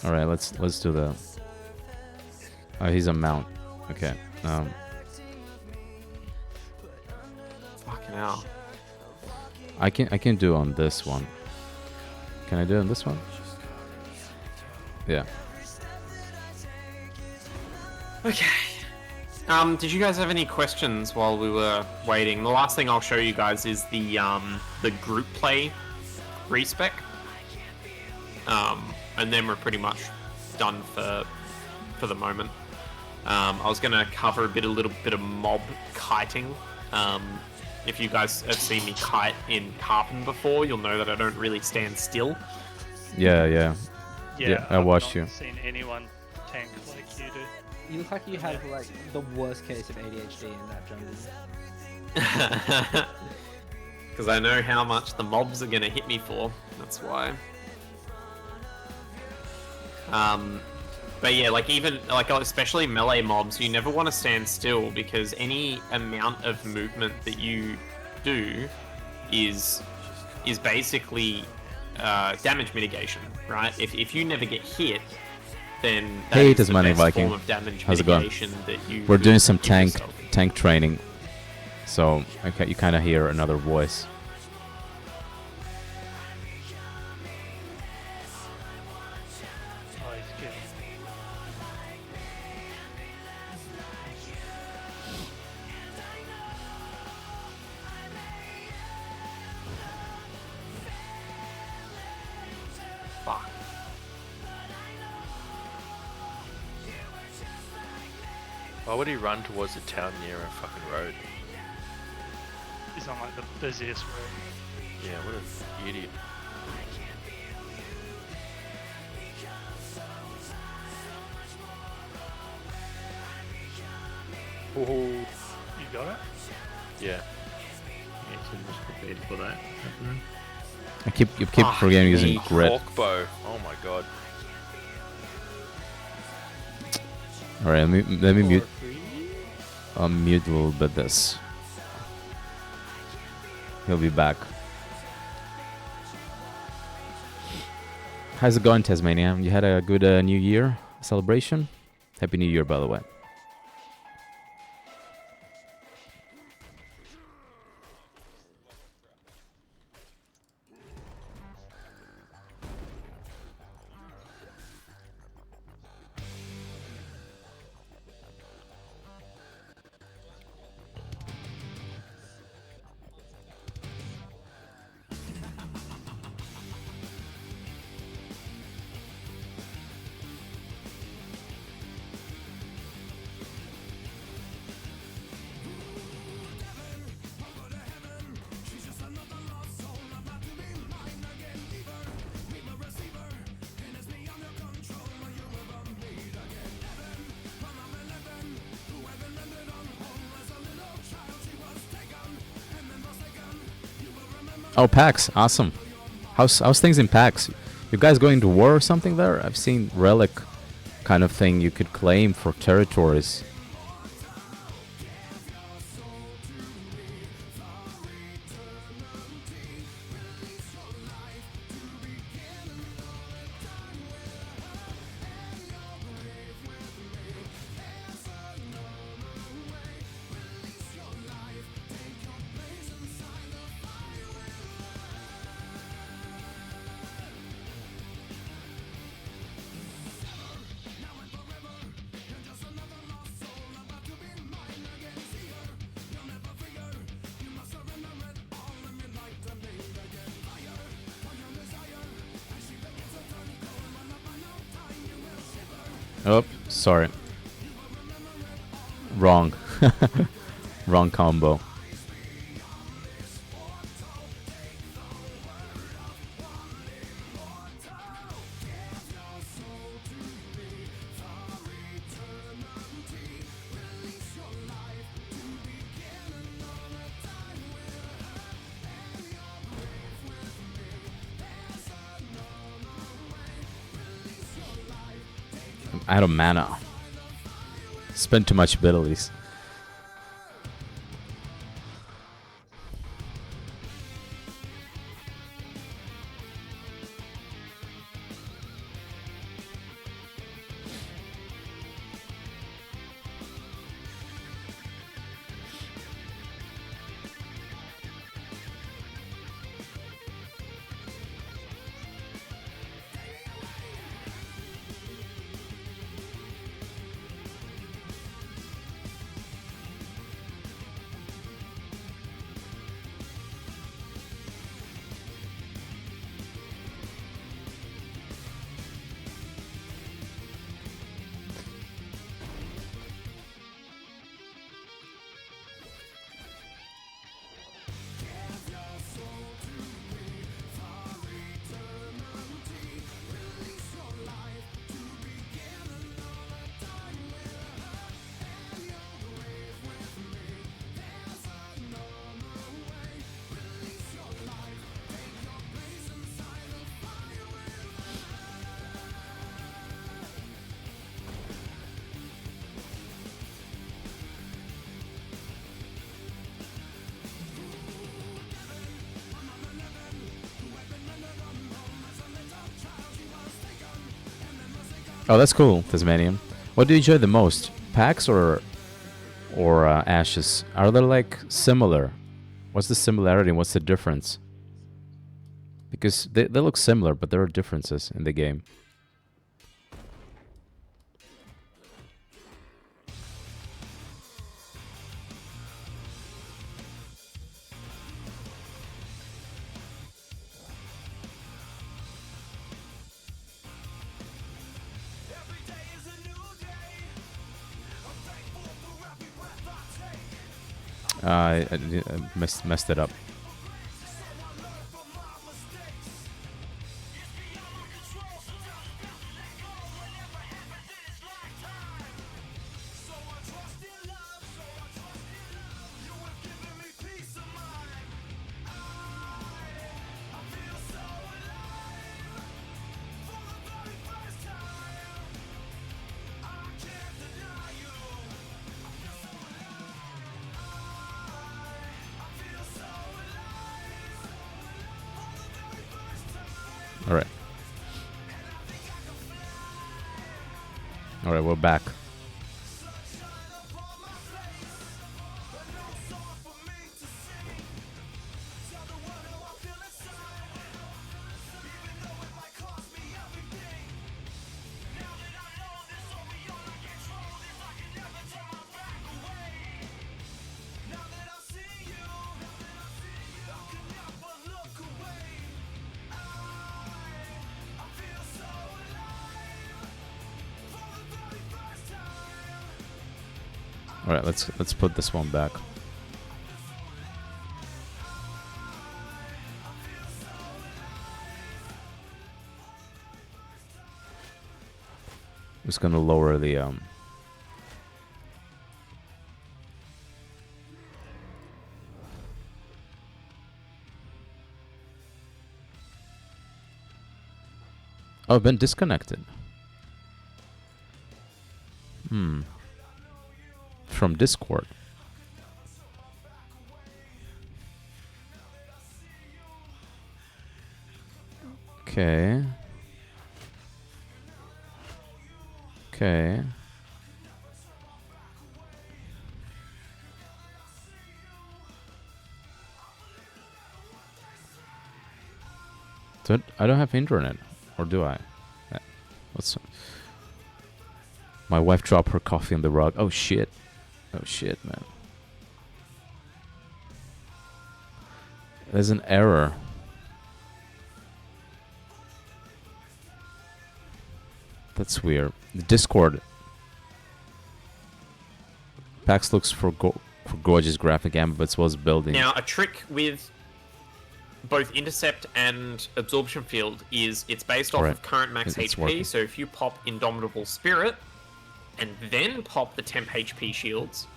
All right, let's do the. Oh, he's a mount. Okay. Fucking hell. I can do on this one. Can I do on this one? Yeah. Okay. Did you guys have any questions while we were waiting? The last thing I'll show you guys is the group play respec. And then we're pretty much done for the moment. I was gonna cover a little bit of mob kiting. If you guys have seen me kite in Carpen before, you'll know that I don't really stand still. Yeah. Yeah, I watched I've you. not seen anyone tank like you do. You look like you have like the worst case of ADHD in that jungle. Because I know how much the mobs are gonna hit me for. That's why. But yeah, like especially melee mobs, you never want to stand still because any amount of movement that you do is basically damage mitigation, right? If you never get hit, then that Hey, is the Tasmanian best Viking. form of damage How's it going? mitigation that you. We're doing could some give yourself. tank training. So you kind of hear another voice. Oh, he's good. Fuck. Why would he run towards the town near a fucking road? is on like the busiest road. Yeah, what an idiot. Oh, You got it? yeah. Yeah, so just prepared for that happening. You keep forgetting using grit. Hawkbow. Oh my god. All right, let me mute. For free? I'll mute a little bit this. He'll be back. How's it going, Tasmania? You had a good New Year celebration? Happy New Year, by the way. Oh, PAX, awesome. How's things in PAX? You guys going to war or something there? I've seen relic kind of thing you could claim for territories. Oh, sorry. Wrong. Wrong combo. Out of mana. Spent too much abilities. Oh, that's cool, Tasmanian. What do you enjoy the most? PAX or Ashes? Are they like similar? What's the similarity and what's the difference? Because they look similar, but there are differences in the game. I messed it up. Alright. Alright, we're back. Alright, let's put this one back. I'm just gonna lower the Oh, I've been disconnected. From Discord. Okay. Okay. I don't have internet, or do I? What's my wife dropped her coffee on the rug. Oh shit. Oh shit, man. There's an error. That's weird. The Discord. Pax looks for gorgeous graphic ambits as well as building. Now, a trick with both intercept and absorption field is it's based off of current max It's HP. working. So if you pop Indomitable Spirit and then pop the temp HP shields,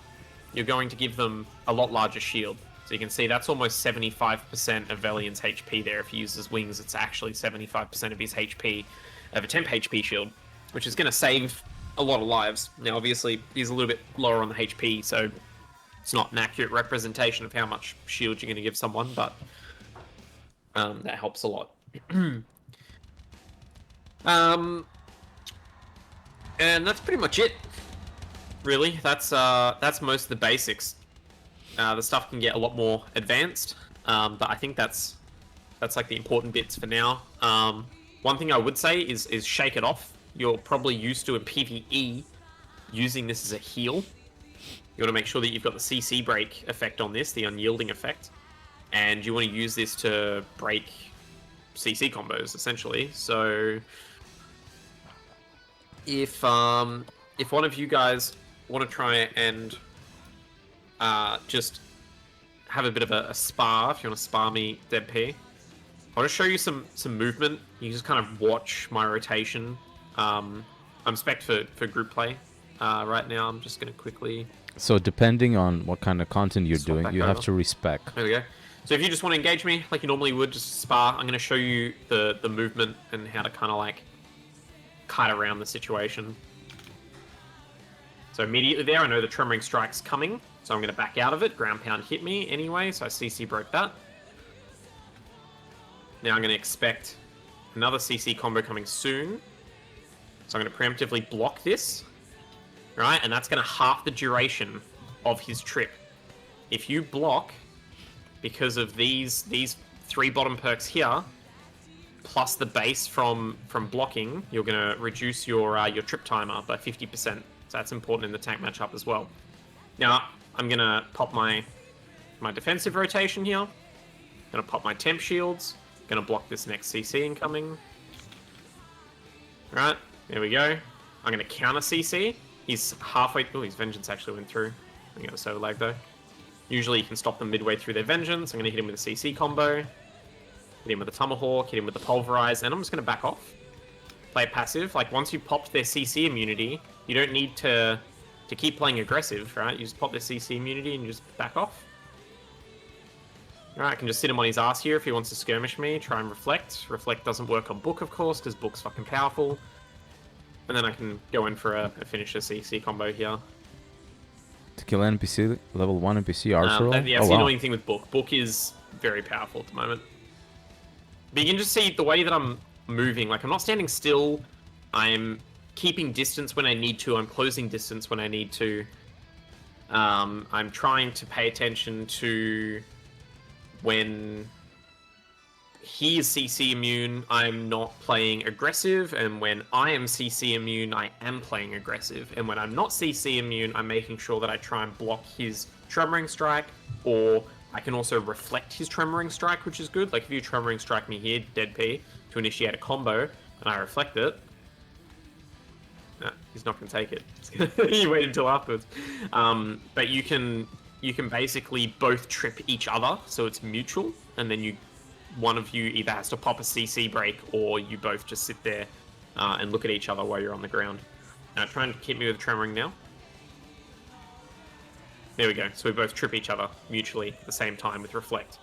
you're going to give them a lot larger shield. So you can see that's almost 75% of Velian's HP there. If he uses wings, it's actually 75% of his HP of a temp HP shield, which is going to save a lot of lives. Now, obviously, he's a little bit lower on the HP, so it's not an accurate representation of how much shield you're going to give someone, but that helps a lot. And that's pretty much it. Really, that's most of the basics. The stuff can get a lot more advanced, but I think that's like the important bits for now. One thing I would say is shake it off. You're probably used to in PvE using this as a heal. You want to make sure that you've got the CC break effect on this, the unyielding effect, and you want to use this to break CC combos essentially. So if one of you guys want to try and just have a bit of a spar, if you want to spar me, DebP, I'll just show you some movement. You can just kind of watch my rotation. I'm spec'd for group play right now. I'm just going to quickly... So depending on what kind of content you're Swap doing, back you have over. to respec. There we go. So if you just want to engage me like you normally would, just spar, I'm going to show you the movement and how to kind of like kite around the situation. So immediately there, I know the Tremoring Strike's coming, so I'm going to back out of it. Ground Pound hit me anyway, so I CC broke that. Now I'm going to expect another CC combo coming soon. So I'm going to preemptively block this, right? And that's going to half the duration of his trip. If you block because of these three bottom perks here, plus the base from blocking, you're going to reduce your trip timer by 50%. So that's important in the tank matchup as well. Now I'm going to pop my defensive rotation here. Going to pop my temp shields. Going to block this next CC incoming. Right, there we go. I'm going to counter CC. He's halfway... Oh, his Vengeance actually went through. I'm going to solo lag though. Usually you can stop them midway through their vengeance. I'm going to hit him with a CC combo. Hit him with a Tomahawk, hit him with the Pulverize, and I'm just going to back off. Play it passive. Like, once you've popped their CC immunity, you don't need to keep playing aggressive, right? You just pop their CC immunity and you just back off. Alright, I can just sit him on his ass here if he wants to skirmish me, try and reflect. Reflect doesn't work on Book, of course, because Book's fucking powerful. And then I can go in for a finisher CC combo here. To kill NPC, level 1 NPC archer roll? That's Oh, the wow. annoying thing with Book. Book is very powerful at the moment. But you can just see the way that I'm moving. Like, I'm not standing still. I'm keeping distance when I need to. I'm closing distance when I need to. I'm trying to pay attention to when he is CC immune, I'm not playing aggressive, and when I am CC immune, I am playing aggressive. And when I'm not CC immune, I'm making sure that I try and block his Tremoring Strike, or I can also reflect his Tremoring Strike, which is good. Like, if you Tremoring Strike me here, dead P, to initiate a combo, and I reflect it, nah, he's not going to take it. You wait until afterwards. But you can basically both trip each other, so it's mutual, and then one of you either has to pop a CC break, or you both just sit there and look at each other while you're on the ground. Now, try and hit me with a Tremoring now. There we go. So we both trip each other mutually at the same time with Reflect.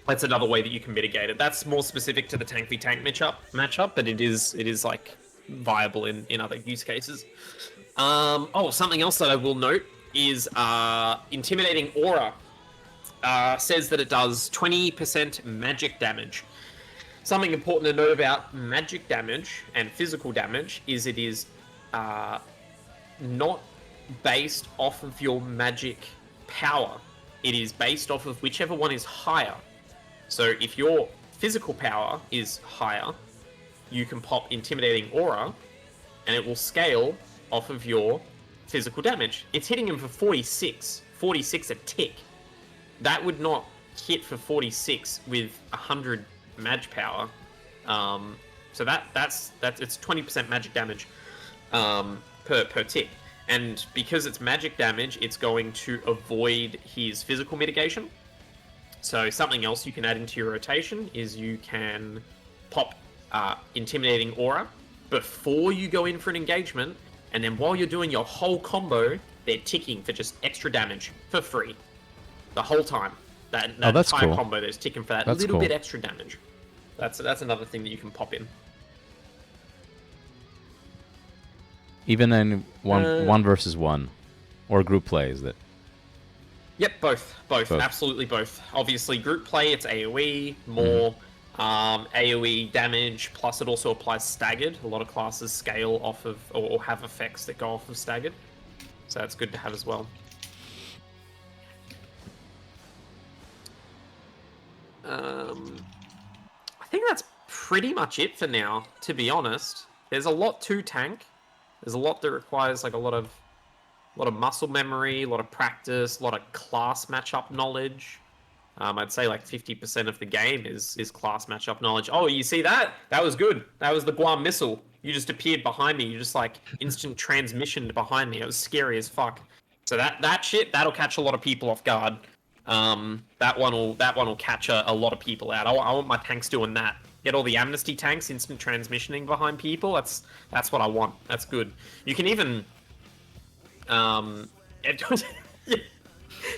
That's another way that you can mitigate it. That's more specific to the tank v tank matchup, but it is like viable in other use cases. Something else that I will note is Intimidating Aura. Says that it does 20% magic damage. Something important to note about magic damage and physical damage is it is not based off of your magic power. It is based off of whichever one is higher. So if your physical power is higher, you can pop Intimidating Aura, and it will scale off of your physical damage. It's hitting him for 46 a tick. That would not hit for 46 with 100 mag power. So that's it's 20% magic damage per tick. And because it's magic damage, it's going to avoid his physical mitigation. So something else you can add into your rotation is you can pop Intimidating Aura before you go in for an engagement, and then while you're doing your whole combo, they're ticking for just extra damage for free. The whole time. That that's entire cool. combo there's ticking for that That's little cool. bit extra damage. That's another thing that you can pop in. Even in one versus one, or group play, is it? Yep, both, absolutely both. Obviously, group play, it's AoE, more AoE damage, plus it also applies staggered. A lot of classes scale off of, or have effects that go off of staggered. So that's good to have as well. I think that's pretty much it for now, to be honest. There's a lot to tank. There's a lot that requires like a lot of muscle memory, a lot of practice, a lot of class matchup knowledge. I'd say like 50% of the game is class matchup knowledge. Oh, you see that? That was good. That was the Guam missile. You just appeared behind me. You just like instant transmissioned behind me. It was scary as fuck. So that shit, that'll catch a lot of people off guard. That one will catch a lot of people out. I want my tanks doing that. Get all the Amnesty tanks instant transmissioning behind people. That's what I want. That's good. You can even did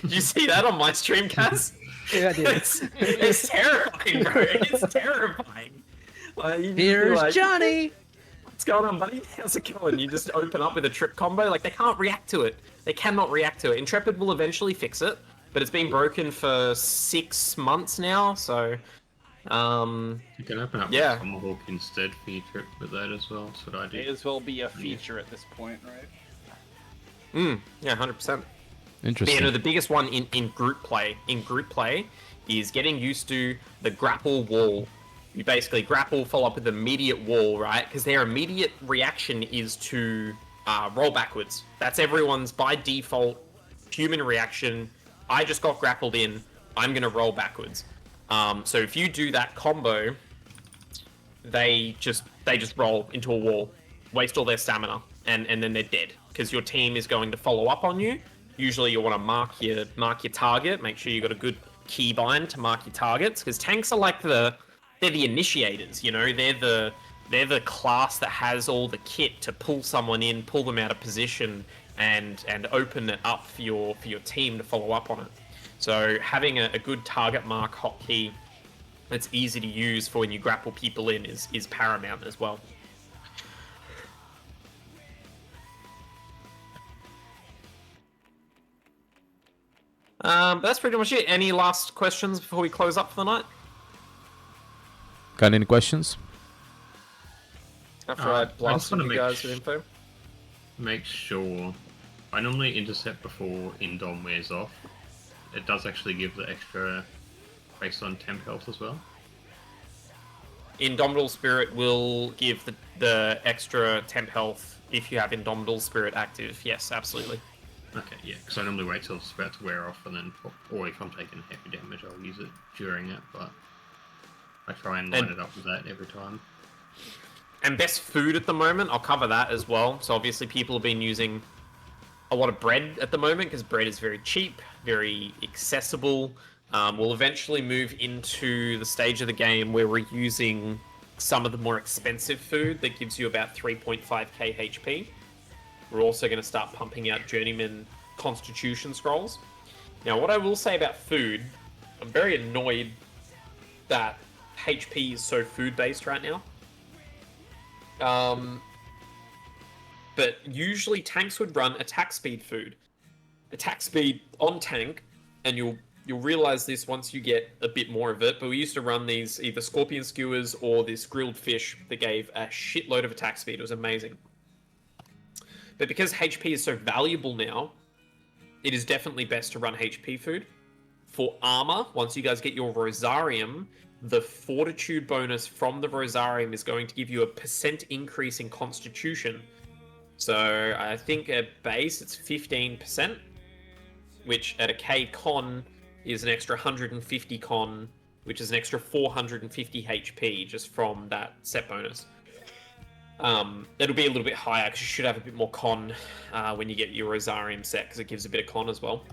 you see that on my stream, Kaz? Yeah, I did. It's terrifying, bro. It's terrifying. Like, you just be Here's like, Johnny! What's going on, buddy? How's it going? You just open up with a trip combo. Like, they can't react to it. They cannot react to it. Intrepid will eventually fix it, but it's been broken for 6 months now, so... You can open up Yeah. with Tomahawk instead for your trip with that as well. That's what I May do. as well be a feature at this point, right? Yeah, 100%. Interesting. Yeah, no, the biggest one in group play is getting used to the grapple wall. You basically grapple, follow up with immediate wall, right? Because their immediate reaction is to roll backwards. That's everyone's by default human reaction. I just got grappled in. I'm gonna roll backwards. So if you do that combo, they just roll into a wall, waste all their stamina, and then they're dead because your team is going to follow up on you. usually you want to mark your target. Make sure you got a good keybind to mark your targets, because tanks are like they're the initiators. You know, they're the class that has all the kit to pull someone in, pull them out of position, and open it up for your team to follow up on it. So having a good target mark hotkey that's easy to use for when you grapple people in is paramount as well. But that's pretty much it. Any last questions before we close up for the night? Got any questions? After I just blast wanna you make guys with info. Make sure. I normally intercept before Indom wears off. It does actually give the extra based on temp health as well. Indomitable Spirit will give the extra temp health if you have Indomitable Spirit active. Yes, absolutely. Okay, yeah, because I normally wait till it's about to wear off and then, or if I'm taking heavy damage, I'll use it during it, but I try and line it up with that every time. And best food at the moment, I'll cover that as well. So obviously people have been using a lot of bread at the moment because bread is very cheap, very accessible. We'll eventually move into the stage of the game where we're using some of the more expensive food that gives you about 3.5k HP. We're also going to start pumping out Journeyman Constitution Scrolls. Now, what I will say about food, I'm very annoyed that HP is so food-based right now. But usually tanks would run attack speed food. Attack speed on tank, and you'll realize this once you get a bit more of it, but we used to run these either scorpion skewers or this grilled fish that gave a shitload of attack speed. It was amazing. But because HP is so valuable now, it is definitely best to run HP food. For armor, once you guys get your Rosarium, the fortitude bonus from the Rosarium is going to give you a % increase in Constitution. So I think at base it's 15%, which at a K con is an extra 150 con, which is an extra 450 HP just from that set bonus. It'll be a little bit higher because you should have a bit more con when you get your Rosarium set, because it gives a bit of con as well.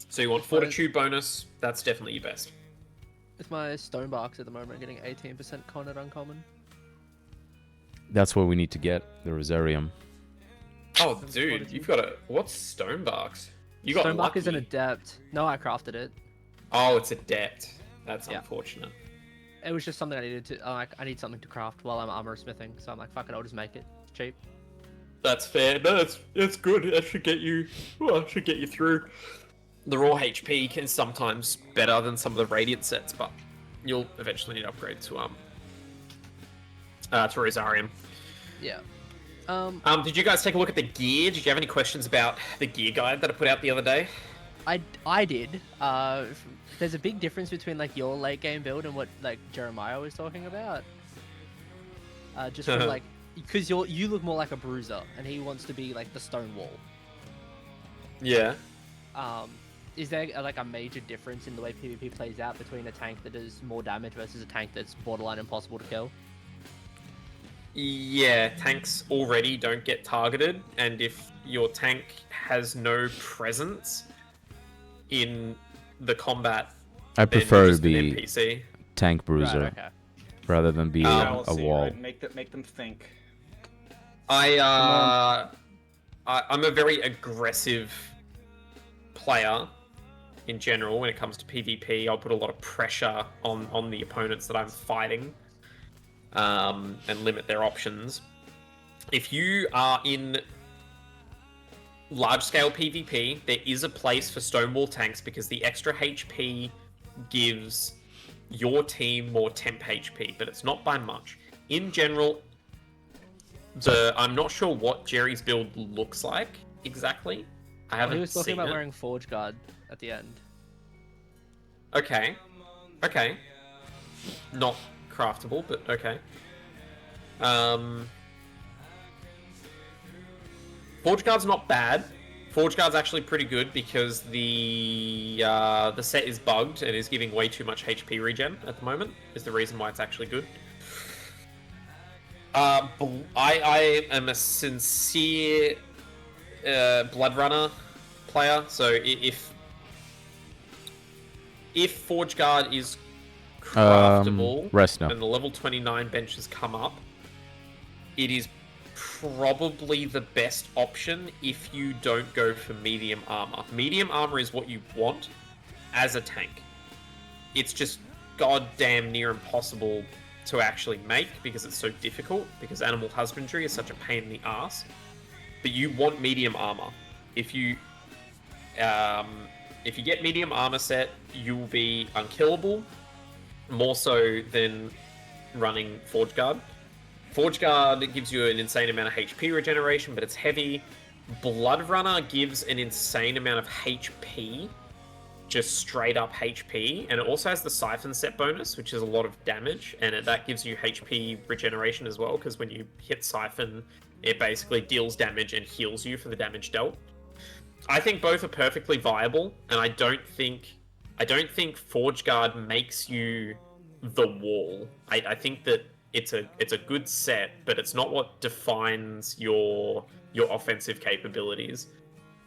So you want fortitude bonus, that's definitely your best. With my Stonebarks at the moment, I'm getting 18% con at uncommon. That's what we need to get, the Rosarium. Oh, dude, you've got a... What's Stonebarks? You got Stonebark lucky. is an adept. No, I crafted it. Oh, it's adept. That's Yeah. unfortunate. It was just something I needed to. I need something to craft while I'm armor smithing, so I'm like, fuck it, I'll just make it. It's cheap. That's fair. No, that's good. That should get you. Well, should get you through. The raw HP can sometimes better than some of the Radiant sets, but you'll eventually need to upgrade to Rosarium. Yeah. Did you guys take a look at the gear? Did you have any questions about the gear guide that I put out the other day? I did. There's a big difference between like your late game build and what like Jeremiah was talking about. Just from like, because you look more like a bruiser and he wants to be like the stone wall. Yeah. Is there like a major difference in the way PvP plays out between a tank that does more damage versus a tank that's borderline impossible to kill? Yeah, tanks already don't get targeted, and if your tank has no presence in the combat, I then you're prefer to just an be NPC. tank bruiser Right, okay. rather than be a Fallacy, wall. right? Make them think. I'm a very aggressive player in general when it comes to PvP. I'll put a lot of pressure on the opponents that I'm fighting, and limit their options. If you are in large-scale PvP, there is a place for Stonewall tanks because the extra HP gives your team more temp HP, but it's not by much. In general, I'm not sure what Jerry's build looks like exactly. I haven't He was talking seen about it. wearing Forge Guard at the end. Okay. Not craftable, but okay. Forge Guard's not bad. Forge Guard's actually pretty good because the set is bugged and is giving way too much HP regen at the moment, is the reason why it's actually good. I am a sincere Blood Runner player. So if Forge Guard is craftable rest now. and the level 29 benches come up, it is probably the best option if you don't go for medium armor. Medium armor is what you want as a tank. It's just goddamn near impossible to actually make because it's so difficult, because animal husbandry is such a pain in the ass. But you want medium armor. If you get medium armor set, you will be unkillable, more so than running Forge Guard. Forge Guard gives you an insane amount of HP regeneration, but it's heavy. Blood Runner gives an insane amount of HP, just straight up HP, and it also has the Siphon set bonus, which is a lot of damage, and that gives you HP regeneration as well, because when you hit Siphon, it basically deals damage and heals you for the damage dealt. I think both are perfectly viable, and I don't think Forge Guard makes you the wall. I think that it's a good set, but it's not what defines your offensive capabilities.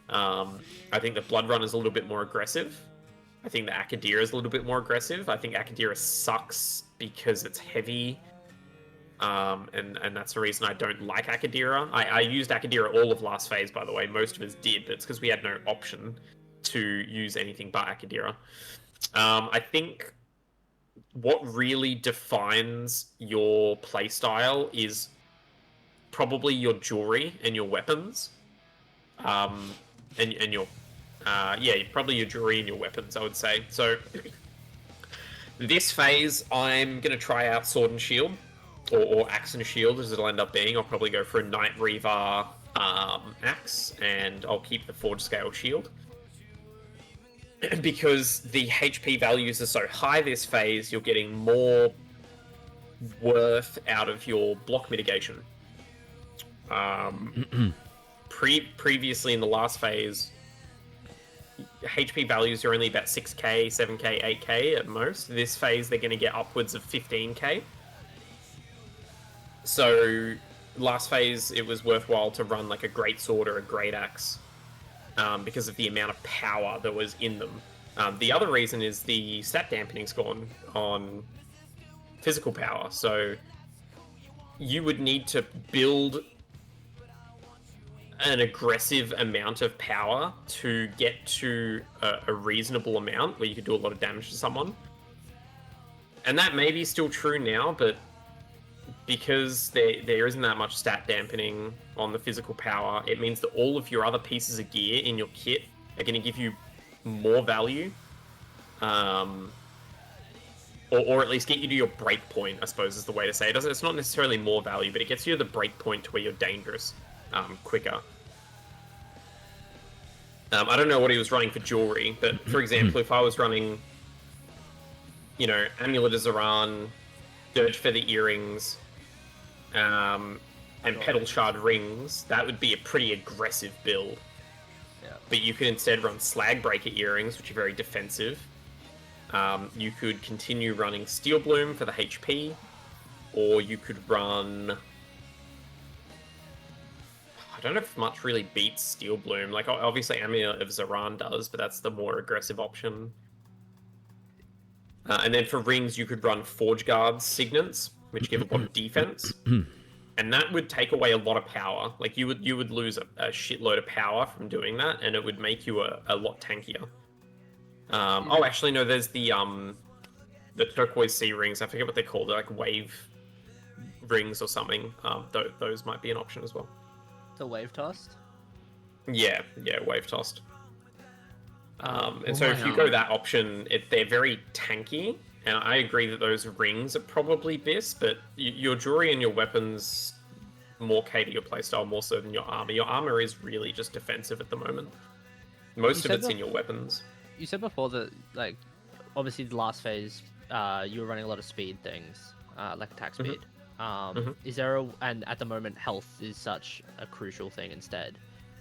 I think the Blood Run is a little bit more aggressive. I think the Akadira is a little bit more aggressive. I think Akadira sucks because it's heavy. And that's the reason I don't like Akadira. I used Akadira all of last phase, by the way. Most of us did, but it's because we had no option to use anything but Akadira. I think what really defines your playstyle is probably your jewelry and your weapons. And your probably your jewelry and your weapons, I would say. So this phase, I'm gonna try out Sword and Shield, or Axe and Shield, as it'll end up being. I'll probably go for a Night Reaver axe, and I'll keep the Forge Scale Shield. Because the HP values are so high this phase, you're getting more worth out of your block mitigation. Previously in the last phase, HP values are only about 6k, 7k, 8k at most. This phase, they're going to get upwards of 15k. So last phase, it was worthwhile to run like a great sword or a great axe because of the amount of power that was in them. The other reason is the stat dampening's gone on physical power. So you would need to build an aggressive amount of power to get to a reasonable amount where you could do a lot of damage to someone. And that may be still true now, but because there isn't that much stat dampening on the physical power, it means that all of your other pieces of gear in your kit are going to give you more value. Or at least get you to your break point, I suppose is the way to say it. It's not necessarily more value, but it gets you to the break point to where you're dangerous quicker. I don't know what he was running for jewelry, but for example, if I was running, Amulet of Zaran, Dirge Feather earrings, and Petal Shard rings, that would be a pretty aggressive build. Yeah. But you could instead run Slag Breaker earrings, which are very defensive. You could continue running Steel Bloom for the HP, or you could run... I don't know if much really beats Steel Bloom. Like, obviously Amulet of Zaran does, but that's the more aggressive option. And then for rings, you could run Forge Guard Signets, which give a lot of defense. And that would take away a lot of power. Like, you would lose a shitload of power from doing that, and it would make you a lot tankier. Oh, actually, no, there's the turquoise sea rings. I forget what they're called. They're like wave rings or something. Those might be an option as well. The wave tossed? Yeah, wave tossed. And so my if you go that option, they're very tanky, and I agree that those rings are probably best, but your jewelry and your weapons more cater your playstyle more so than your armor. Your armor is really just defensive at the moment. Most of it's in your weapons. You said before that, like, obviously the last phase, you were running a lot of speed things, like attack speed. Is there and at the moment health is such a crucial thing instead.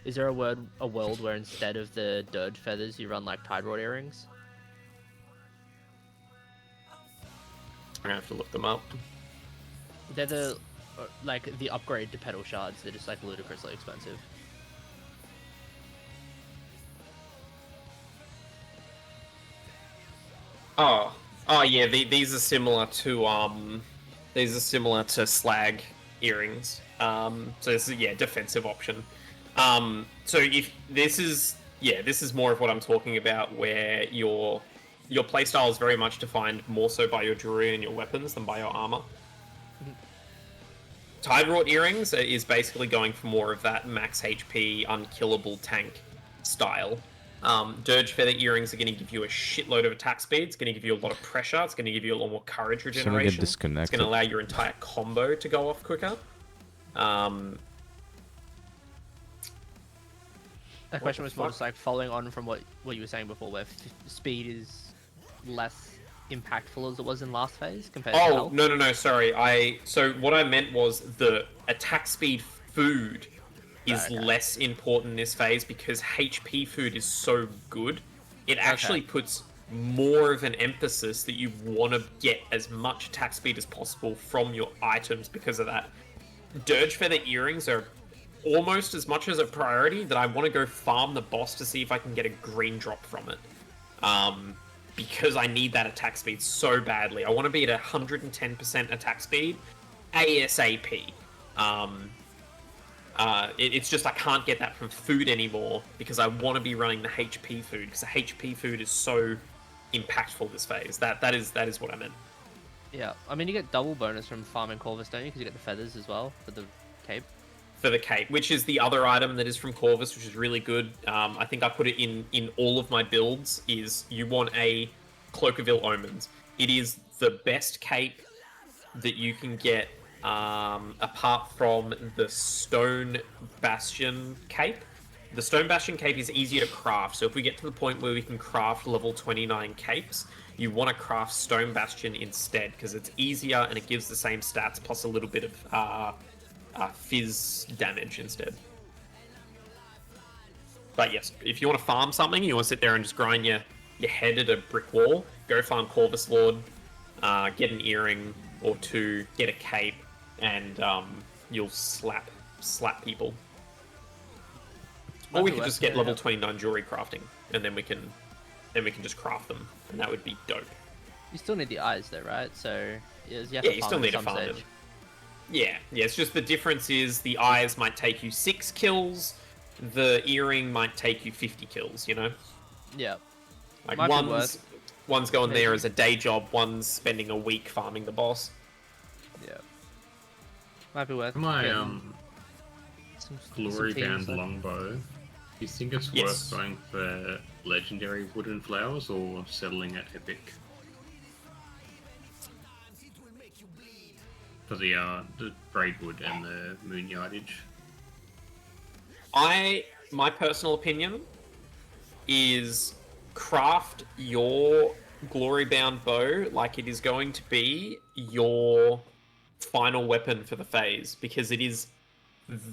Is there a world where instead of the Dirge Feathers you run like Tide Rod earrings? I'm gonna have to look them up. They're the the upgrade to Petal Shards. They're just like ludicrously expensive. Oh yeah. These are similar to slag earrings. So this is defensive option. So if this is this is more of what I'm talking about, where your playstyle is very much defined more so by your jewelry and your weapons than by your armor. Tide Wrought earrings is basically going for more of that max HP, unkillable tank style. Dirge Feather earrings are going to give you a shitload of attack speed. It's going to give you a lot of pressure. It's going to give you a lot more courage regeneration. It's going to allow your entire combo to go off quicker. That question was more just like following on from what you were saying before, where speed is less impactful as it was in last phase compared to health. No, sorry. So what I meant was the attack speed food is less important in this phase because HP food is so good. It actually puts more of an emphasis that you want to get as much attack speed as possible from your items because of that. Dirge Feather earrings are almost as much as a priority that I want to go farm the boss to see if I can get a green drop from it. Because I need that attack speed so badly. I want to be at 110% attack speed ASAP. It's just I can't get that from food anymore because I want to be running the HP food because the HP food is so impactful this phase. That is what I meant. Yeah, I mean you get double bonus from farming Corvus, don't you? Because you get the feathers as well for the cape. For the cape, which is the other item that is from Corvus, which is really good. I think I put it in all of my builds, is you want a Cloak of Ill Omens. It is the best cape that you can get, apart from the Stone Bastion cape. The Stone Bastion cape is easier to craft, so if we get to the point where we can craft level 29 capes, you want to craft Stone Bastion instead, because it's easier and it gives the same stats, plus a little bit of fizz damage instead. But yes, if you want to farm something, you want to sit there and just grind your head at a brick wall, go farm Corvus Lord, get an earring or two, get a cape, and you'll slap people. Or we could just get level 29 jewelry crafting, and then we can just craft them, and that would be dope. You still need the eyes though, right? So you still need to farm them. Yeah, it's just the difference is the eyes might take you 6 kills, the earring might take you 50 kills, you know? Yeah. Like one's going there as a day job, one's spending a week farming the boss. Yeah. Might be worth my Glory Bound longbow. Do you think it's worth going for legendary wooden flowers or settling at epic? For the braidwood and the moon yardage. My personal opinion is craft your glory bound bow like it is going to be your final weapon for the phase, because it is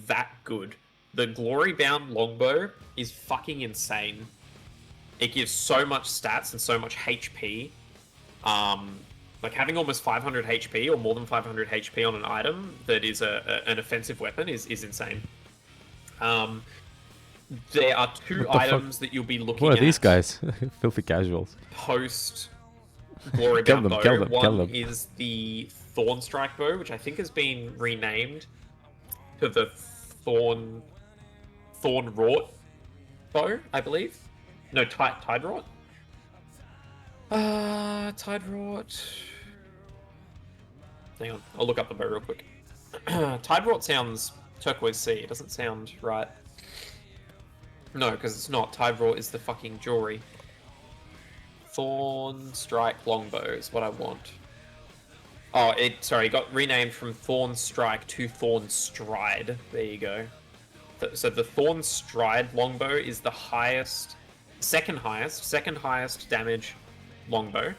that good. The glory bound longbow is fucking insane. It gives so much stats and so much HP. Like having almost 500 HP or more than 500 HP on an item that is an offensive weapon is insane. There are two items that you'll be looking at. What are these guys? Filthy casuals. Post Glory Bound Bow. Kill them. One is the Thorn Strike Bow, which I think has been renamed to the Thorn Wrought Bow, I believe. No, Tide Wrought. Tide Wrought. Hang on, I'll look up the bow real quick. Tide Wrought sounds turquoise sea. It doesn't sound right. No, because it's not. Tide Wrought is the fucking jewelry. Thorn Strike Longbow is what I want. Oh, it got renamed from Thorn Strike to Thorn Stride. There you go. So the Thorn Stride Longbow is the second highest damage longbow,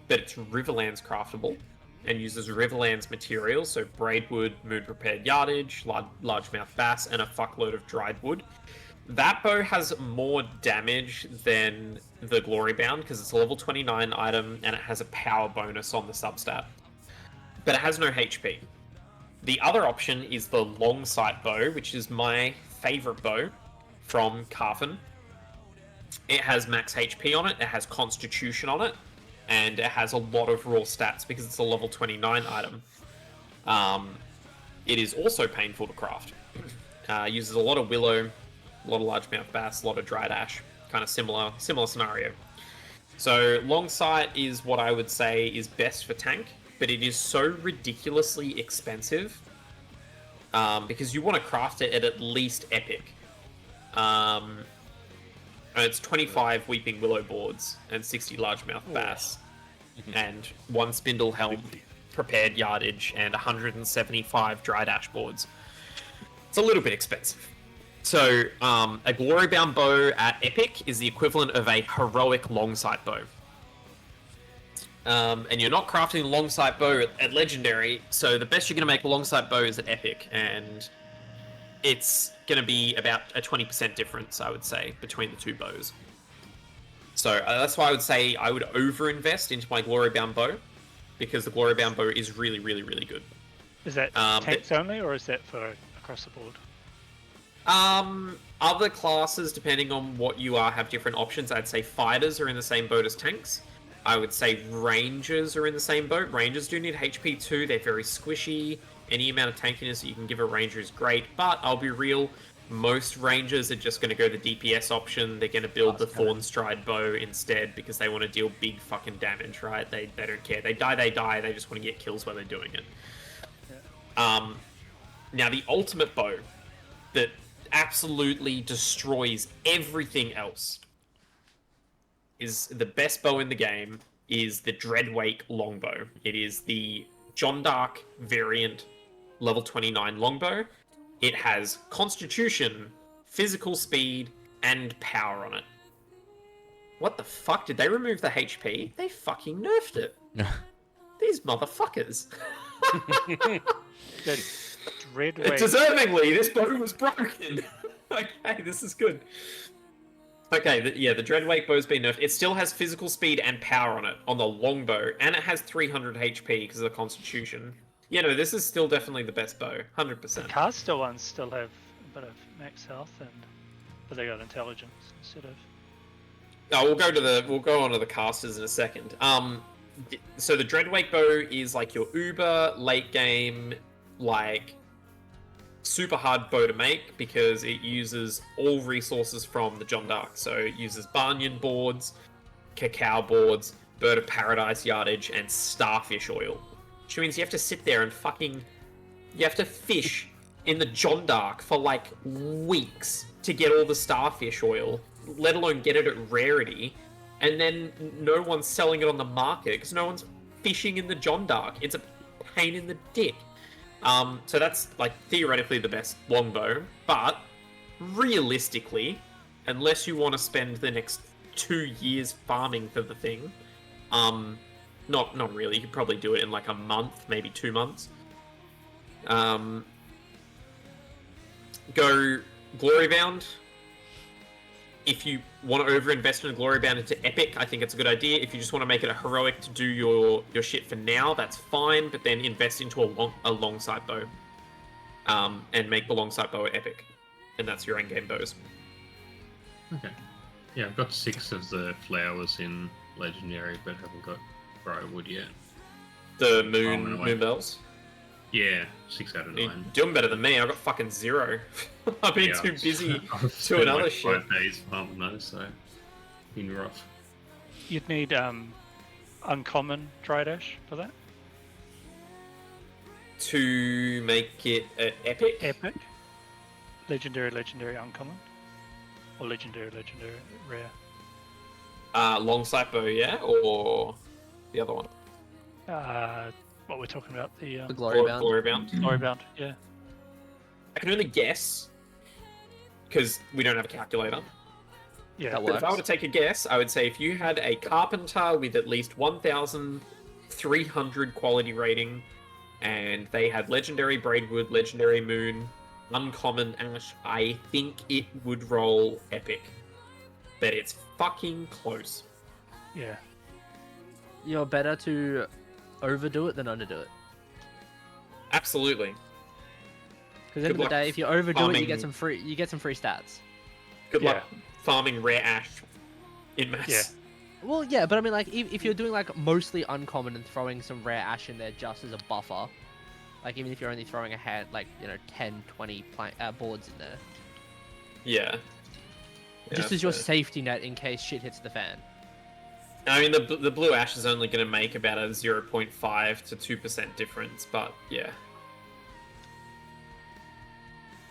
but it's Riverlands craftable and uses Riverlands materials, so braidwood, moon prepared yardage, largemouth bass, and a fuckload of dried wood. That bow has more damage than the Glory Bound because it's a level 29 item and it has a power bonus on the substat, but it has no HP. The other option is the long sight bow, which is my favorite bow from Carfin. It has max HP on it, it has constitution on it, and it has a lot of raw stats because it's a level 29 item. It is also painful to craft. Uses a lot of willow, a lot of largemouth bass, a lot of dried ash. Kind of similar scenario. So long sight is what I would say is best for tank, but it is so ridiculously expensive because you want to craft it at least epic. And it's 25 weeping willow boards and 60 largemouth bass and 1 spindle helm, prepared yardage, and 175 dried ash boards. It's a little bit expensive. So, a glory bound bow at epic is the equivalent of a heroic long sight bow. And you're not crafting a long sight bow at legendary, so the best you're going to make a long sight bow is at epic, and it's going to be about a 20% difference, I would say, between the two bows. So that's why I would say I would over-invest into my glory bound bow, because the glory bound bow is really, really, really good. Is that tanks only, or is that for across the board? Other classes, depending on what you are, have different options. I'd say fighters are in the same boat as tanks. I would say rangers are in the same boat. Rangers do need HP too. They're very squishy. Any amount of tankiness that you can give a ranger is great, but I'll be real, most rangers are just going to go the DPS option. They're going to build the Thorn Stride bow instead because they want to deal big fucking damage, right? They don't care. They die, they just want to get kills while they're doing it. Yeah. Now, the ultimate bow that absolutely destroys everything else is the best bow in the game, is the Dreadwake longbow. It is the John Dark variant level 29 longbow. It has constitution, physical speed, and power on it. What the fuck? Did they remove the HP? They fucking nerfed it. These motherfuckers. The Dreadwake. Deservingly, this bow was broken. Okay, this is good. Okay, the Dreadwake bow's been nerfed. It still has physical speed and power on it, on the longbow, and it has 300 HP because of the constitution. Yeah, no, this is still definitely the best bow, 100%. The caster ones still have a bit of max health, but they got intelligence instead of. Oh, we'll go on to the casters in a second. So the Dreadwake bow is like your uber late game, like super hard bow to make because it uses all resources from the John Dark. So it uses Banyan boards, cacao boards, bird of paradise yardage, and starfish oil. Which means you have to sit there and you have to fish in the John Dark for like weeks to get all the starfish oil, let alone get it at rarity. And then no one's selling it on the market because no one's fishing in the John Dark. It's a pain in the dick. So that's like theoretically the best longbow, but realistically, unless you want to spend the next 2 years farming for the thing, not really. You could probably do it in like a month, maybe 2 months. Go Glory Bound. If you want to over-invest in a Glory Bound into Epic, I think it's a good idea. If you just want to make it a heroic to do your shit for now, that's fine. But then invest into a long sight bow, and make the long sight bow Epic, and that's your endgame bows. Okay. Yeah, I've got 6 of the flowers in Legendary, but haven't got Briarwood yet. The moon bells. Yeah, 6 out of You're 9. doing better than me. I got fucking 0. I've been too busy doing other shit. 5 days farming those, so been rough. You'd need uncommon dried ash for that. To make it epic. Epic. Legendary, uncommon. Or legendary, rare. Long sight bow, yeah, or the other one. What we're talking about, the Glory Bound. Glory Bound. Glory Bound, yeah. I can only guess because we don't have a calculator. Yeah, That But if I were works. to take a guess, I would say if you had a carpenter with at least 1,300 quality rating, and they had legendary braidwood, legendary moon, uncommon ash, I think it would roll epic. But it's fucking close. yeah. You're better to overdo it than underdo it. Absolutely. Because at the end of the luck day, if you overdo it, farming- you get some free stats. Good Yeah. luck farming rare ash in mass. Yeah. Well, yeah, but I mean, like, if you're doing like mostly uncommon and throwing some rare ash in there just as a buffer, like even if you're only throwing a hand, like 10, 20 boards in there, Yeah. just as your safety net in case shit hits the fan. I mean, the blue ash is only going to make about a 0.5 to 2% difference, but yeah.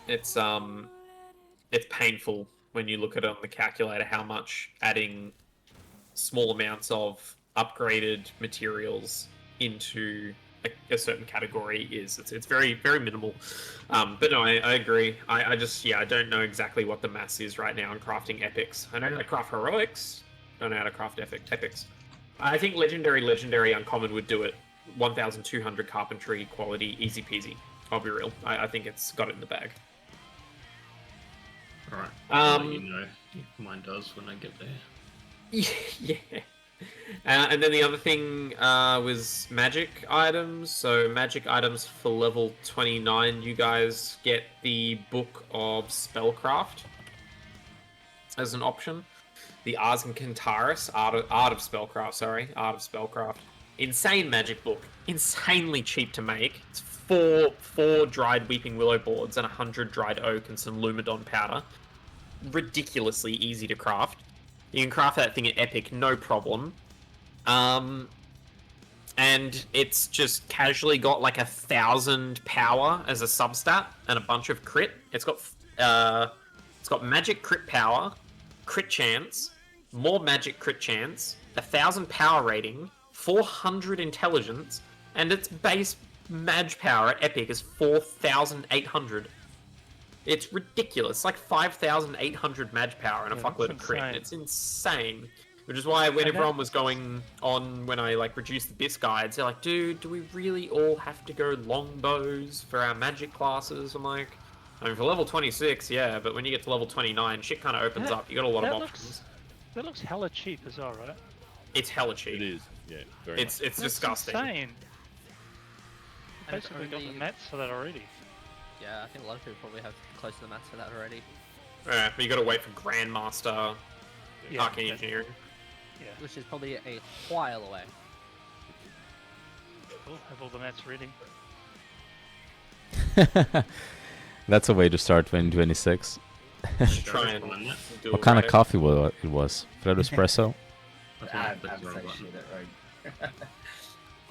It's painful when you look at it on the calculator how much adding small amounts of upgraded materials into a certain category is. It's very, very minimal. But no, I agree. I don't know exactly what the mass is right now in crafting epics. I know how to craft heroics. Don't know how to craft epics. I think legendary uncommon would do it. 1,200 carpentry quality, easy peasy. I'll be real. I think it's got it in the bag. Alright. I'll let you know if mine does when I get there. Yeah. And then the other thing was magic items. So magic items for level 29, you guys get the Book of Spellcraft as an option. The Ars and Cantaris, Art of Spellcraft. Insane magic book. Insanely cheap to make. It's four dried Weeping Willow boards and 100 dried oak and some Lumadon powder. Ridiculously easy to craft. You can craft that thing at epic, no problem. And it's just casually got like 1,000 power as a substat and a bunch of crit. It's got magic crit power, crit chance, more magic crit chance, 1,000 power rating, 400 intelligence, and its base mag power at epic is 4,800. It's ridiculous. It's like 5,800 mag power and a fuckload of crit. It's insane. Which is why when everyone was going on, when I like reduced the BIS guides, they're like, dude, do we really all have to go longbows for our magic classes? I'm like, I mean, for level 26, yeah, but when you get to level 29, shit kind of opens up. You got a lot of options. That looks hella cheap as well, right? It's hella cheap. It is, yeah. Very it's much. disgusting. Insane. And it's Basically got the only- mats for that already. Yeah, I think a lot of people probably have close to the max for that already. Yeah, but you got to wait for Grandmaster Arcane yeah. Engineering. Yeah. Which is probably a while away. Cool. Have all the mats ready. That's a way to start 2026. Try and do What it kind of right. coffee it was? Freddo espresso? That's I why I have clicked the to wrong say button. shit right.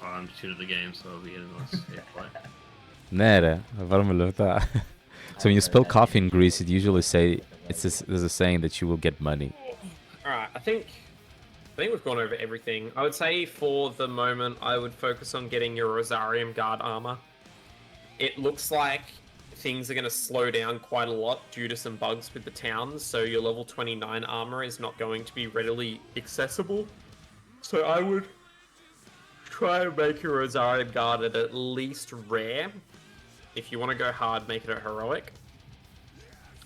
Oh, I'm tuned to the game, so I'll be getting a nice play. Nej, det. Varm luta. So when you spill coffee in Greece, it usually say there's a saying that you will get money. Alright, I think we've gone over everything. I would say for the moment, I would focus on getting your Rosarium Guard armor. It looks like things are going to slow down quite a lot due to some bugs with the towns, so your level 29 armor is not going to be readily accessible. So I would try and make your Rosarium Guard at least rare. If you want to go hard, make it a heroic.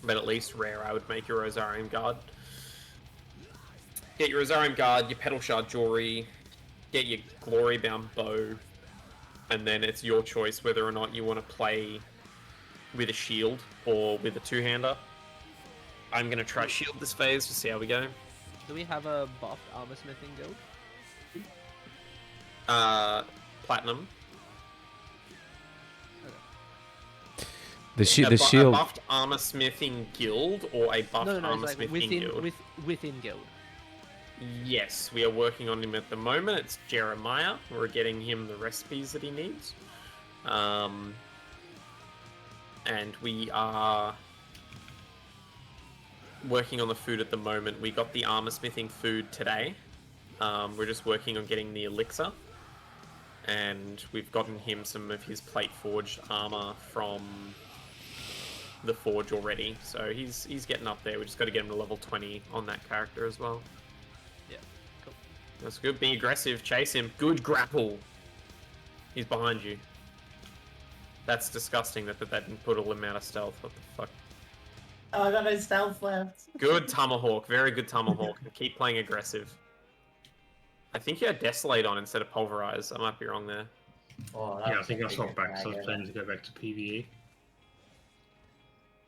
But at least rare, I would make your Rosarium Guard. Get your Rosarium Guard, your Petal Shard Jewelry, get your Glory Bound Bow, and then it's your choice whether or not you want to play with a shield or with a two-hander. I'm going to try shield this phase to see how we go. Do we have a buffed armor smithing guild? Platinum. The A shield. buffed armor smithing guild or a buffed No, armor it's like smithing guild? within guild. Yes, we are working on him at the moment. It's Jeremiah. We're getting him the recipes that he needs. And we are working on the food at the moment. We got the armor smithing food today. We're just working on getting the elixir. And we've gotten him some of his plate forged armor from the forge already. So he's getting up there. We just got to get him to level 20 on that character as well. Yeah, cool. That's good. Be aggressive. Chase him. Good grapple. He's behind you. That's disgusting that didn't put all him out of stealth. What the fuck? Oh, I got no stealth left. Good Tomahawk. Very good Tomahawk. Keep playing aggressive. I think you had Desolate on instead of Pulverize. I might be wrong there. Oh, Yeah, I think I swapped back, so I was planning to go back to PvE.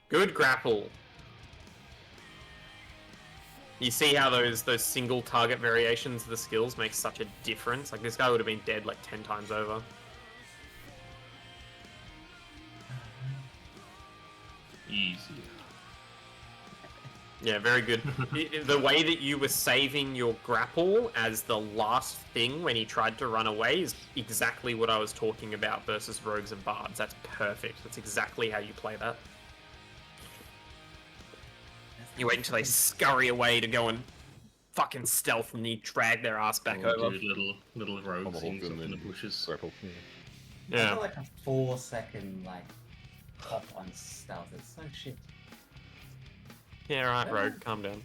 Good grapple. You see how those single target variations of the skills make such a difference? Like, this guy would have been dead like 10 times over. Easy. Yeah, very good. The way that you were saving your grapple as the last thing when he tried to run away is exactly what I was talking about versus rogues and bards. That's perfect. That's exactly how you play that. You wait until they scurry away to go and fucking stealth, and you drag their ass back Or over. do little rogue things up in the bushes. Yeah. Like a 4-second like hop on stealth. It's so shit. Yeah, right, rogue. Calm down.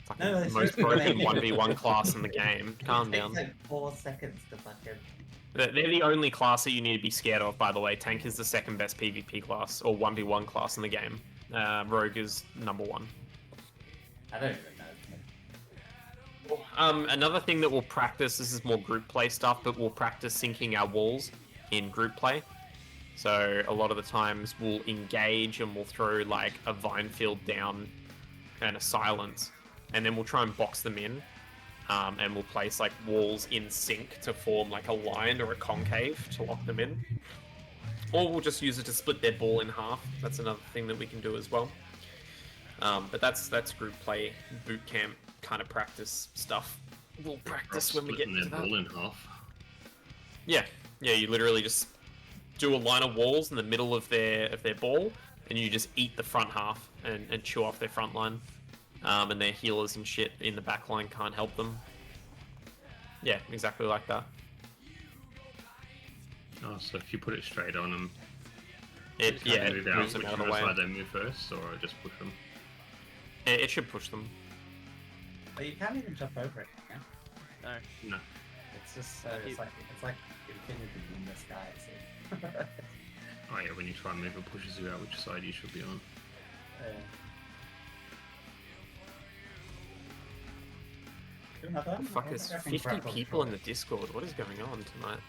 Fucking No, it's most just- broken 1v1 class in the game. Calm It down. takes like 4 seconds to fucking. They're the only class that you need to be scared of, by the way. Tank is the second best PvP class, or 1v1 class in the game. Rogue is number 1. I don't even know. Another thing that we'll practice, this is more group play stuff, but we'll practice syncing our walls in group play. So a lot of the times we'll engage and we'll throw like a vine field down and a silence, and then we'll try and box them in, and we'll place like walls in sync to form like a line or a concave to lock them in. Or we'll just use it to split their ball in half. That's another thing that we can do as well. But that's group play, boot camp kind of practice stuff. We'll practice when we get Splitting to their that. ball in half. Yeah, you literally just do a line of walls in the middle of their ball, and you just eat the front half and chew off their front line. And their healers and shit in the back line can't help them. Yeah, exactly like that. Oh, so if you put it straight on them, It move out, moves them out of the way. side they move first, or just push them? It should push them. But you can't even jump over it. Yeah? No. It's just so it's like infinity in the sky. So. Oh yeah, when you try and move, it pushes you out which side you should be on. What the fuck is 50 people in the Discord? What is going on tonight?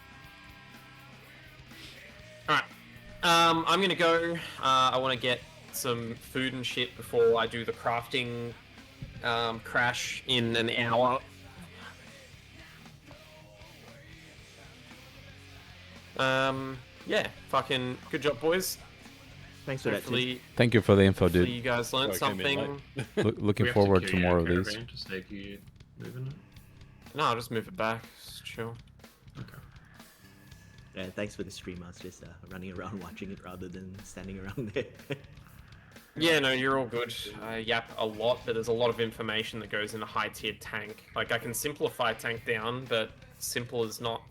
Alright. I'm gonna go. I want to get some food and shit before I do the crafting crash in an hour. Yeah, fucking good job, boys. Thanks for that, Tim. Hopefully, Thank you for the info, hopefully dude. you guys learned Sorry, I came in something. Looking We have forward to to carry more our of these. caravan to save you moving it. No, I'll just move it back. It's chill. Okay. Yeah, thanks for the stream. I was just running around watching it rather than standing around there. Yeah, no, you're all good. I yap a lot, but there's a lot of information that goes in a high-tiered tank. Like, I can simplify tank down, but simple is not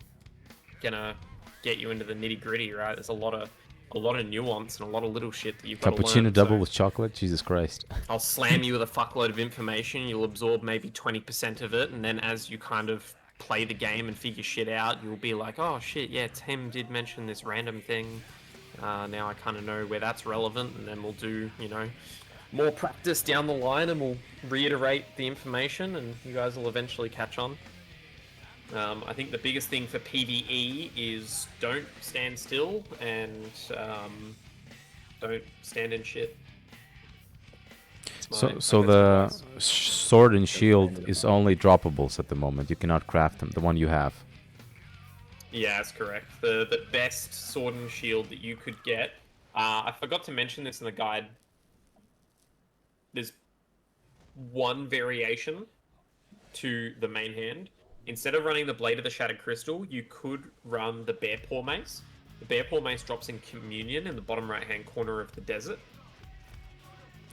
gonna get you into the nitty-gritty, right? There's a lot of nuance and a lot of little shit that you've got to learn. Cappuccino double so with chocolate? Jesus Christ. I'll slam you with a fuckload of information. You'll absorb maybe 20% of it, and then as you kind of play the game and figure shit out, you'll be like, oh shit, yeah, Tim did mention this random thing. Now I kind of know where that's relevant, and then we'll do, more practice down the line, and we'll reiterate the information, and you guys will eventually catch on. I think the biggest thing for PvE is don't stand still, and don't stand in shit. That's my So best the advice. sword and shield is only droppables at the moment. You cannot craft them. The one you have. Yeah, that's correct. The best sword and shield that you could get. I forgot to mention this in the guide. There's one variation to the main hand. Instead of running the Blade of the Shattered Crystal, you could run the Bear Paw Mace. The Bear Paw Mace drops in Communion in the bottom right-hand corner of the desert.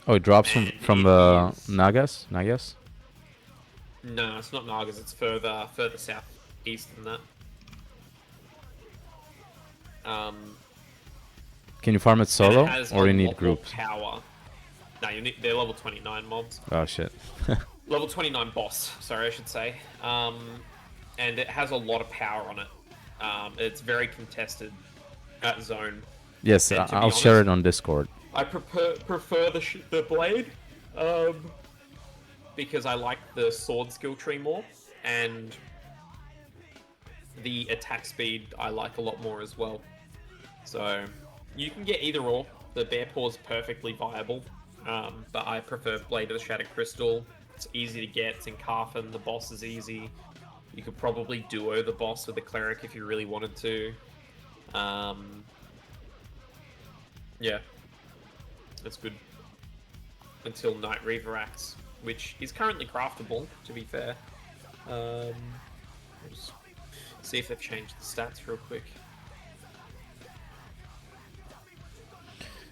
Oh, it drops And from it the is- Nagas? Nagas? No, it's not Nagas. It's further south east than that. Can you farm it And solo? it has Or a you need lot more groups? Power. No, they're level 29 mobs. Oh shit. Level 29 boss, sorry, I should say. And it has a lot of power on it. It's very contested at zone. Yes, And to be I'll share honest, it on Discord. I prefer the blade, because I like the sword skill tree more, and the attack speed I like a lot more as well. So you can get either or. The Bear Paw is perfectly viable, but I prefer Blade of the Shattered Crystal. It's easy to get. It's in Carfin. The boss is easy. You could probably duo the boss with the cleric if you really wanted to. Yeah, that's good. Until Night Reaver acts, which is currently craftable, to be fair. I'll just see if they've changed the stats real quick.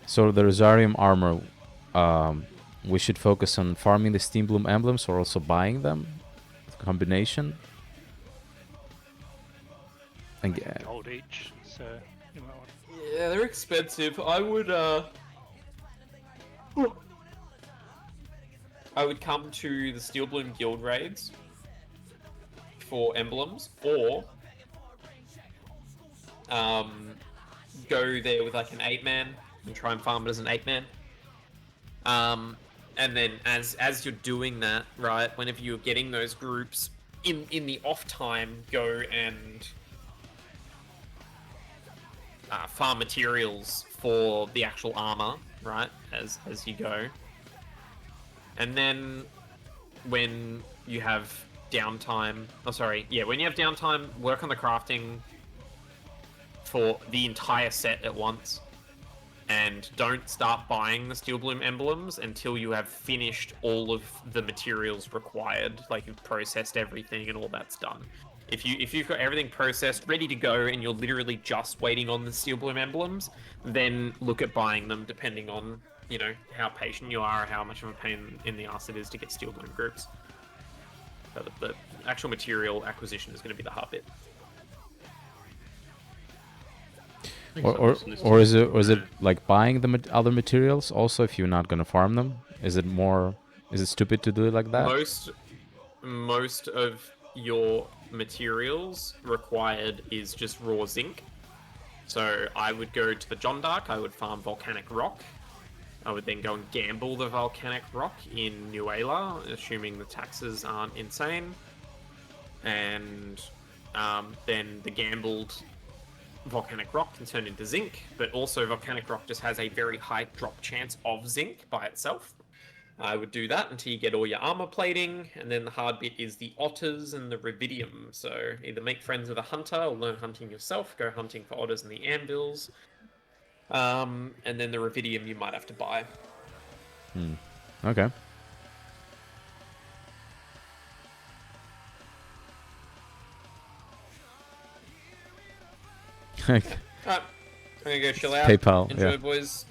So the Rosarium armor, we should focus on farming the Steam Bloom emblems or also buying them? Combination? And, Gold each, so you might want. Yeah, they're expensive. I would come to the Steel Bloom Guild raids for emblems, or go there with like an 8-man and try and farm it as an 8-man. And then as you're doing that, right, whenever you're getting those groups in the off time, go and farm materials for the actual armor, right, as you go. And then when you have downtime, when you have downtime, work on the crafting for the entire set at once. And don't start buying the Steel Bloom emblems until you have finished all of the materials required, like you've processed everything and all that's done. If you've got everything processed, ready to go, and you're literally just waiting on the Steel Bloom emblems, then look at buying them, depending on, you know, how patient you are, or how much of a pain in the ass it is to get Steel Bloom groups. But the actual material acquisition is going to be the hard bit. or is it like buying the other materials also if you're not gonna farm them? Is it stupid to do it like that? Most of your materials required is just raw zinc. So I would go to the John Dark, I would farm volcanic rock. I would then go and gamble the volcanic rock in Nuela, assuming the taxes aren't insane. And then the gambled volcanic rock can turn into zinc, but also volcanic rock just has a very high drop chance of zinc by itself. I would do that until you get all your armor plating, and then the hard bit is the otters and the rubidium. So either make friends with a hunter or learn hunting yourself, go hunting for otters and the anvils. And then the rubidium you might have to buy. Okay. Alright, I'm gonna go chill out. PayPal, Enjoy, yeah. boys.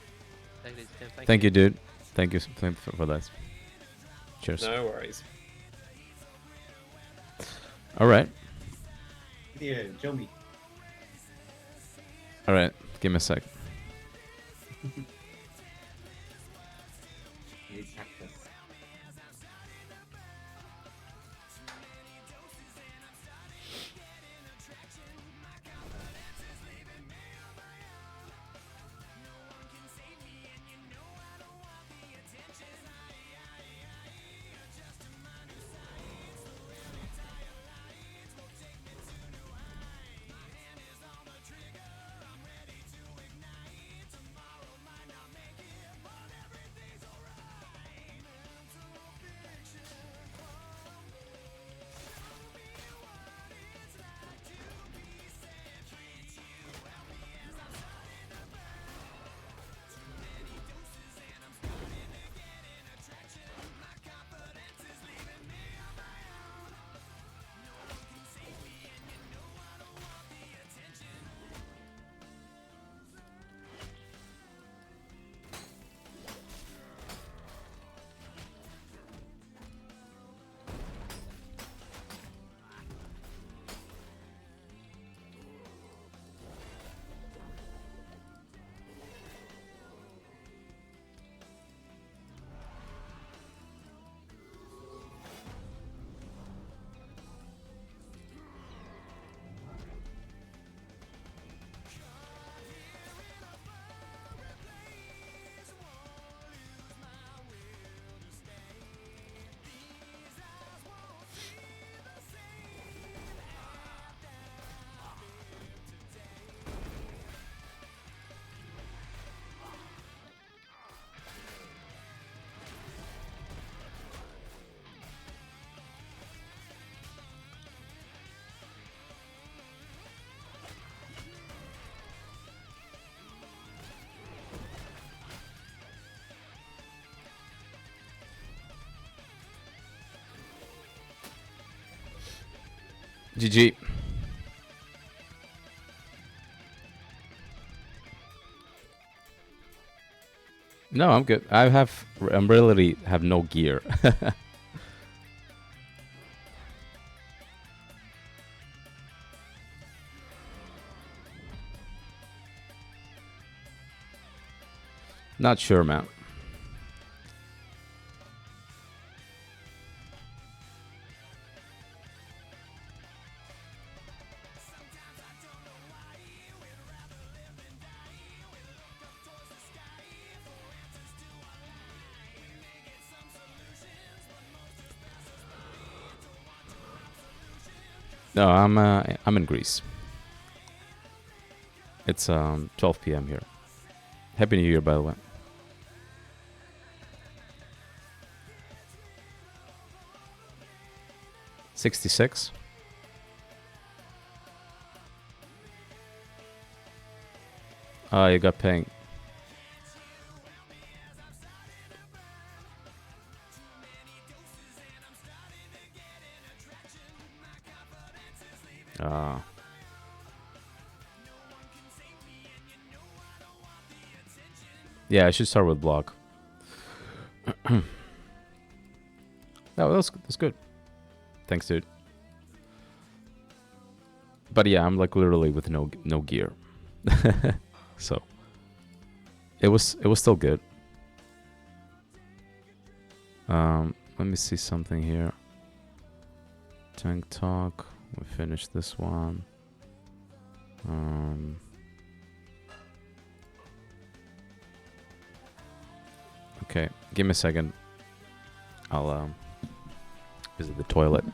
Thank you, dude. Thank you for that. Cheers. No worries. All right. Yeah, show me. All right. Give me a sec. GG. No, I'm good. I really have no gear. Not sure, man. No, I'm in Greece. It's 12 p.m. here. Happy New Year, by the way. $66. Oh, you got pink. Ah. Yeah, I should start with block. No, that's good. Thanks, dude. But yeah, I'm like literally with no gear. So it was still good. Let me see something here. Tank talk. We finished this one. Okay, give me a second. I'll visit the toilet.